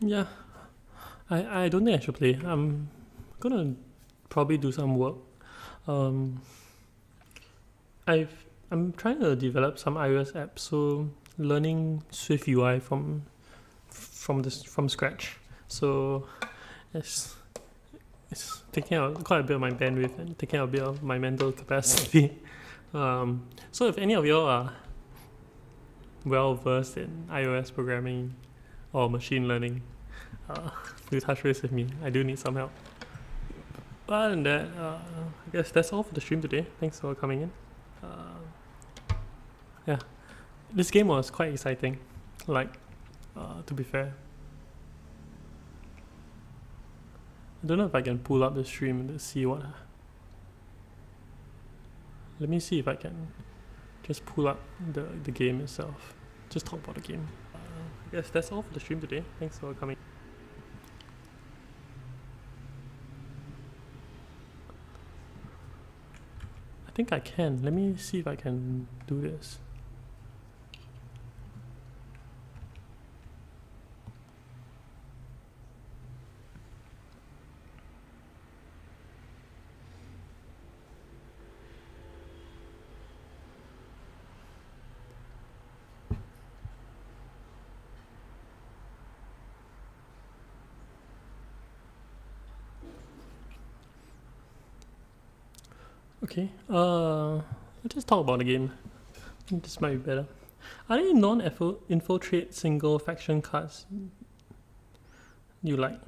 Yeah, I don't think I should play. I'm gonna probably do some work. I'm trying to develop some iOS apps, so learning Swift UI from scratch. So it's taking out quite a bit of my bandwidth and taking out a bit of my mental capacity. So if any of you are well versed in iOS programming or machine learning, do touch base with me. I do need some help. But other than that, I guess that's all for the stream today. Thanks for coming in. Yeah, this game was quite exciting. Like, to be fair, I don't know if I can pull up the stream and see what. Let me see if I can just pull up the game itself. Just talk about the game. I guess that's all for the stream today. Thanks for coming. I think I can. Let me see if I can do this. Okay. Let's just talk about the game. I think this might be better. Are there non-infiltrate single faction cards you like?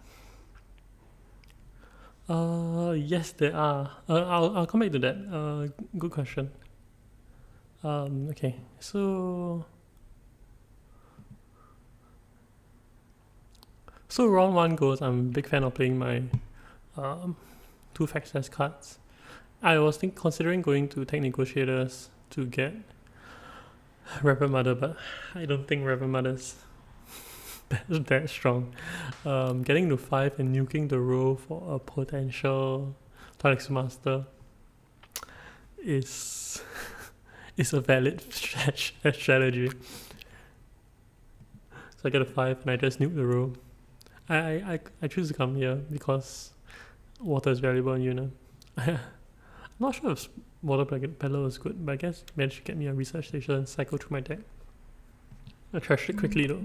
Yes, there are. I'll come back to that. Good question. Okay, so round one goes. I'm a big fan of playing my two faction cards. I was considering going to Tech Negotiators to get Reverend Mother, but I don't think Reverend Mother's that strong. Getting to 5 and nuking the row for a potential Tolex Master is a valid strategy. So I get a 5 and I just nuke the row. I choose to come here because water is valuable in Yuna. I'm not sure if water peddler is good, but I guess managed to get me a research station and cycle through my deck. I trashed it quickly though.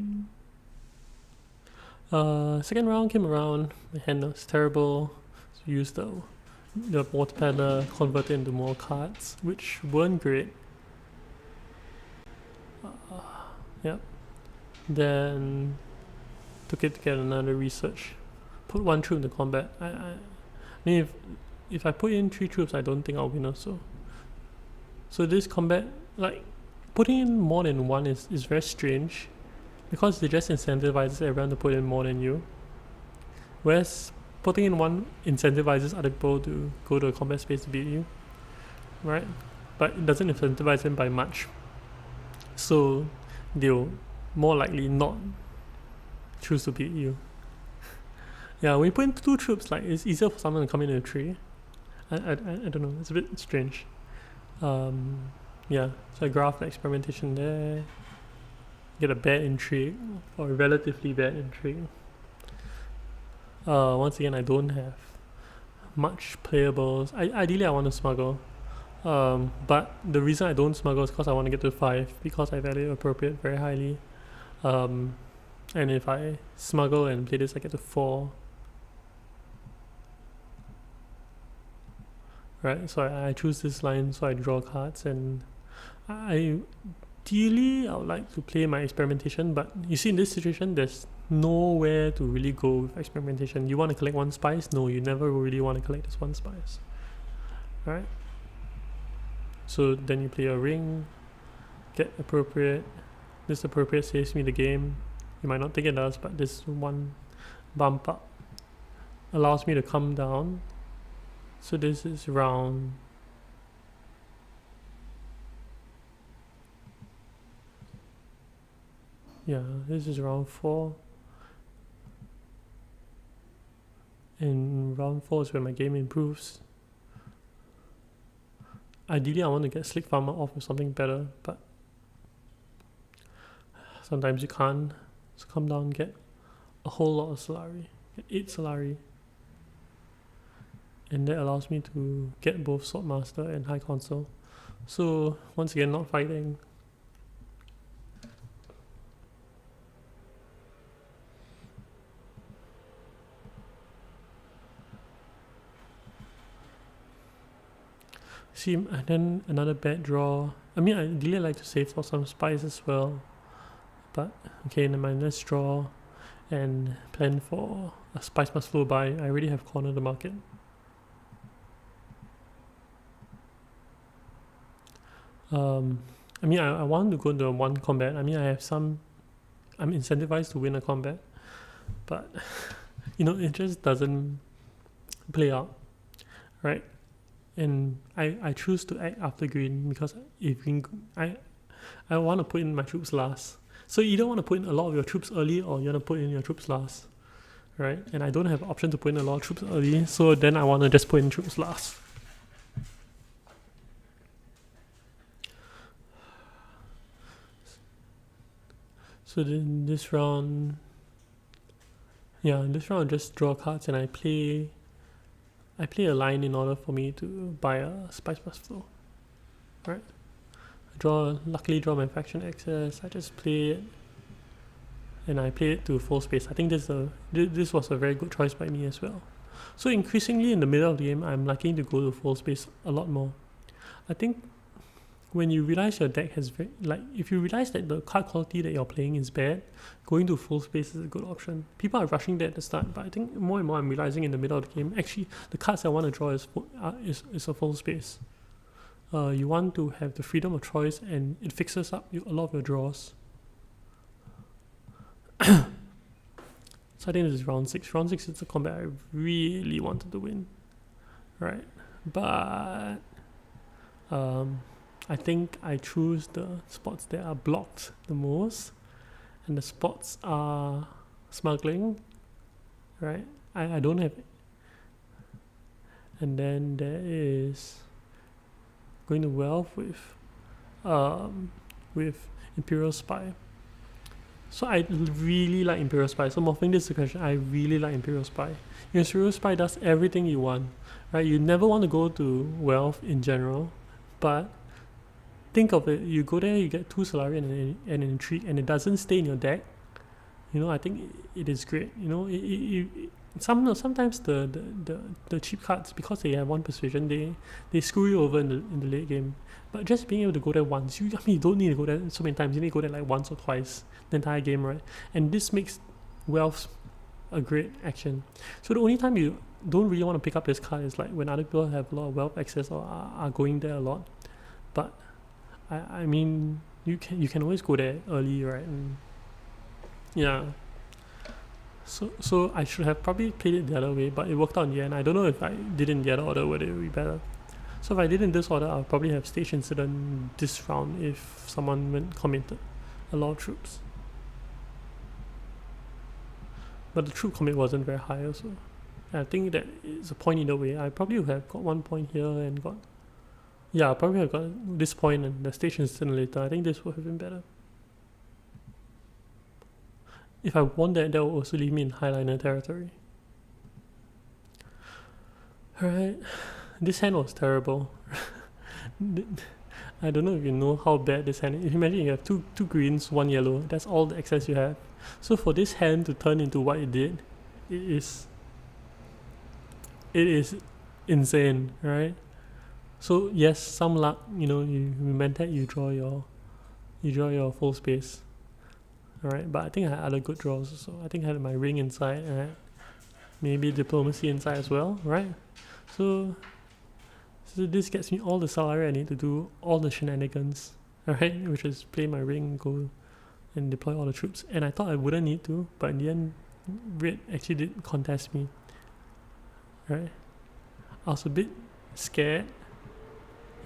Second round came around, my hand was terrible, so used the water peddler, converted into more cards, which weren't great. Yep. Then took it to get another research. Put 1 troop into combat. I mean, if I put in 3 troops, I don't think I'll win also. So this combat, like, putting in more than 1 is very strange, because it just incentivizes everyone to put in more than you. Whereas putting in 1 incentivizes other people to go to a combat space to beat you, right? But it doesn't incentivize them by much. So they'll more likely not choose to beat you. Yeah, when you put in 2 troops, like, it's easier for someone to come in with 3. I don't know, it's a bit strange. Yeah, so I graph the experimentation there. Get a bad intrigue, or a relatively bad intrigue. Once again, I don't have much playables. Ideally, I want to smuggle. But the reason I don't smuggle is because I want to get to 5, because I value appropriate very highly. And if I smuggle and play this, I get to 4. Right, so I choose this line, so I draw cards, and ideally I would like to play my experimentation, but you see in this situation there's nowhere to really go with experimentation. You want to collect 1 spice? No, you never really want to collect this 1 spice. Right? So then you play a ring, get appropriate. This appropriate saves me the game. You might not think it does, but this 1 bump up allows me to come down. So this is round this is round 4, and round 4 is where my game improves. Ideally I want to get Slick Farmer off with something better, but sometimes you can't. So come down, get a whole lot of Solari, get 8 Solari, and that allows me to get both Swordmaster and High Console. So once again, not fighting. See, and then another bad draw. I mean, I really like to save for some spice as well, but okay, never mind, let's draw and plan for a spice must flow by. I already have cornered the market. I mean, I want to go into 1 combat. I mean, I'm incentivized to win a combat, but you know, it just doesn't play out, right? And I choose to act after green because if green, I want to put in my troops last. So you don't want to put in a lot of your troops early, or you want to put in your troops last, right? And I don't have an option to put in a lot of troops early, so then I want to just put in troops last. So then this round, I just draw cards and I play a line in order for me to buy a Spice Plus Flow. Right? Luckily draw my faction access, I just play it, and I play it to full space. I think this was a very good choice by me as well. So increasingly in the middle of the game, I'm liking to go to full space a lot more. I think when you realize your deck has if you realize that the card quality that you're playing is bad, going to full space is a good option. People are rushing that at the start, but I think more and more I'm realizing in the middle of the game, actually the cards I want to draw is a full space. You want to have the freedom of choice, and it fixes up a lot of your draws. So I think this is round 6. Round 6 is a combat I really wanted to win, right? But I think I choose the spots that are blocked the most, and the spots are smuggling, right? I don't have it. And then there is going to wealth with Imperial Spy. So I really like Imperial Spy. So morphing this question, I really like Imperial Spy. Imperial Spy does everything you want, right? You never want to go to wealth in general, but think of it, you go there, you get 2 Solarian and an Intrigue, and it doesn't stay in your deck. I think it is great. Sometimes the cheap cards, because they have 1 persuasion, they screw you over in the late game. But just being able to go there once, you don't need to go there so many times. You need to go there like once or twice the entire game, right? And this makes wealth a great action. So the only time you don't really want to pick up this card is like when other people have a lot of wealth access or are going there a lot. But I mean, you can always go there early, right? And yeah. So I should have probably played it the other way, but it worked out in the end. I don't know if I did in the other order whether it would be better. So if I did in this order, I'll probably have Stage Incident this round if someone committed a lot of troops. But the troop commit wasn't very high also. I think that it's a point either way. I probably would have got 1 point here and got... Yeah, I probably have got this point and the Stage Incident later. I think this would have been better. If I won that will also leave me in highliner territory. Alright. This hand was terrible. I don't know if you know how bad this hand is. If you imagine you have two greens, 1 yellow, that's all the excess you have. So for this hand to turn into what it did, it is insane, right? So yes, some luck, you meant that you draw your full space. Alright, but I think I had other good draws also. I think I had my ring inside and I had maybe diplomacy inside as well, right? So this gets me all the salary I need to do all the shenanigans, alright, which is play my ring, go and deploy all the troops. And I thought I wouldn't need to, but in the end, red actually did contest me, right? I was a bit scared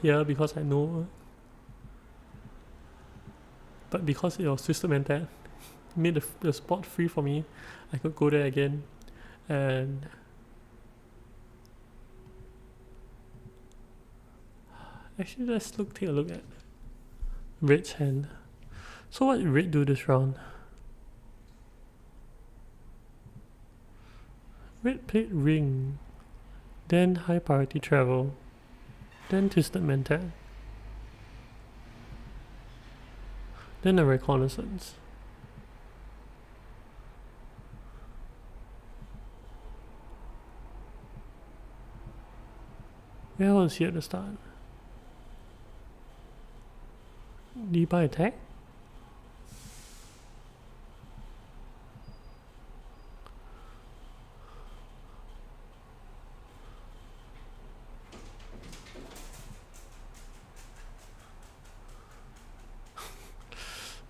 here because I know, but because it was Twisted Mentat, made the spot free for me, I could go there again. And actually, let's take a look at red's hand. So what did red do this round? Red played ring, then high priority travel, then Twisted Mentat, then a reconnaissance. Where was he at the start? Did he buy attack?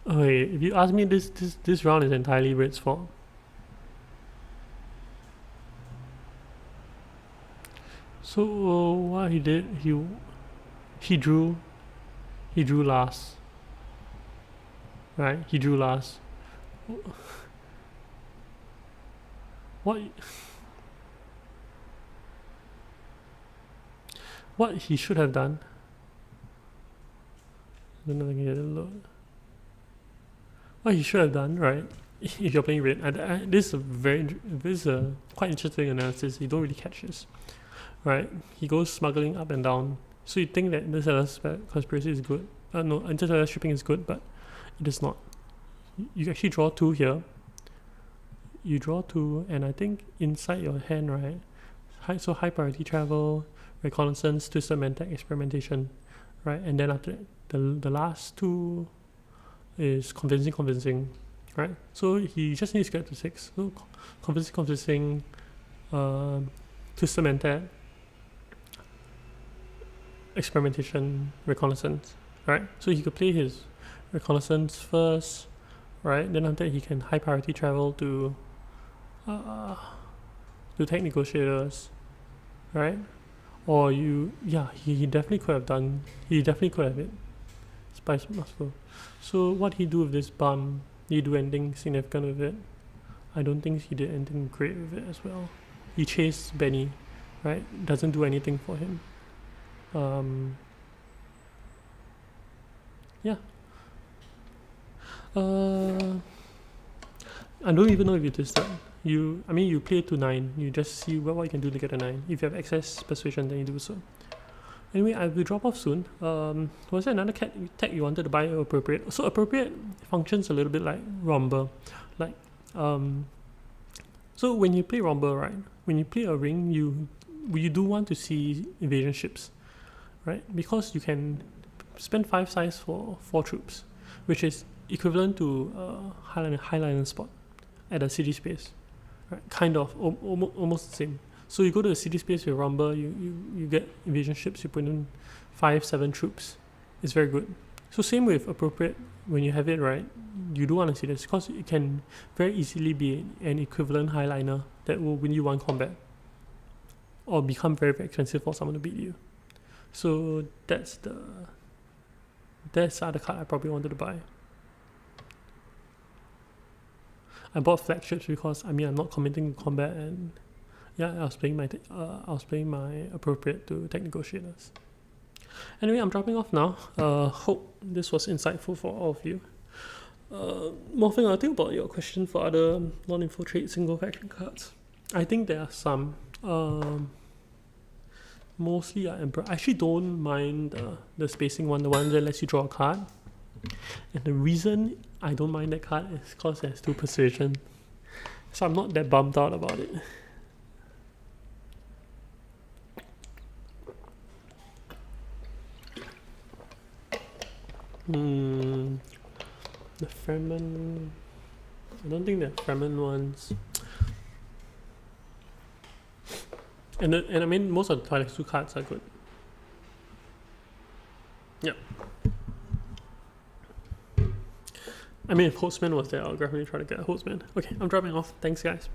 Okay, if you ask me, this round is entirely red's fault. So what he did, he drew last. Right, he drew last. What he should have done, I don't know if I can get it load. What he should have done, right, if you're playing red, this is a quite interesting analysis. You don't really catch this, right? He goes smuggling up and down. So you think that interstellar conspiracy is good? No, interstellar shipping is good, but it is not. You actually draw 2 here. You draw 2, and I think inside your hand, right? High priority travel, reconnaissance, Twisted Mentat, experimentation, right? And then after that, the last two is convincing, right? So he just needs to get to 6. So convincing, testamented, experimentation, reconnaissance, right? So he could play his reconnaissance first, right? Then after that he can high priority travel to tech negotiators, right? Or he definitely could have it. Spice Muscle. So what he do with this bum? Did he do anything significant with it? I don't think he did anything great with it as well. He chased Benny, right? Doesn't do anything for him. Yeah. I don't even know if you tested. You play to 9. You just see what you can do to get a 9. If you have excess persuasion, then you do so. Anyway, I will drop off soon. Was there another tech you wanted to buy appropriate? So appropriate functions a little bit like Romber. Like, so when you play Romber, right? When you play a ring, you do want to see invasion ships, right? Because you can spend 5 size for 4 troops, which is equivalent to Highliner spot at a city space, right? Kind of, almost the same. So you go to the city space with Rumble, you get invasion ships, you put in 5-7 troops. It's very good. So same with appropriate, when you have it, right, you do want to see this because it can very easily be an equivalent Highliner that will win you one combat or become very, very expensive for someone to beat you. So that's the other card I probably wanted to buy. I bought flagships because I'm not committing to combat, and yeah, I was playing my appropriate to tech negotiators. Anyway, I'm dropping off now. Hope this was insightful for all of you. Morphing, I'll think about your question for other non-infiltrate single faction cards. I think there are some. Mostly I actually don't mind the spacing one, the one that lets you draw a card. And the reason I don't mind that card is because it has 2 persuasion. So I'm not that bummed out about it. The Fremen, I don't think they're Fremen ones. And I mean, most of the Twilight 2 cards are good. Yep. I mean, if Holtzman was there, I'll definitely try to get a Holtzman. Okay, I'm dropping off. Thanks, guys.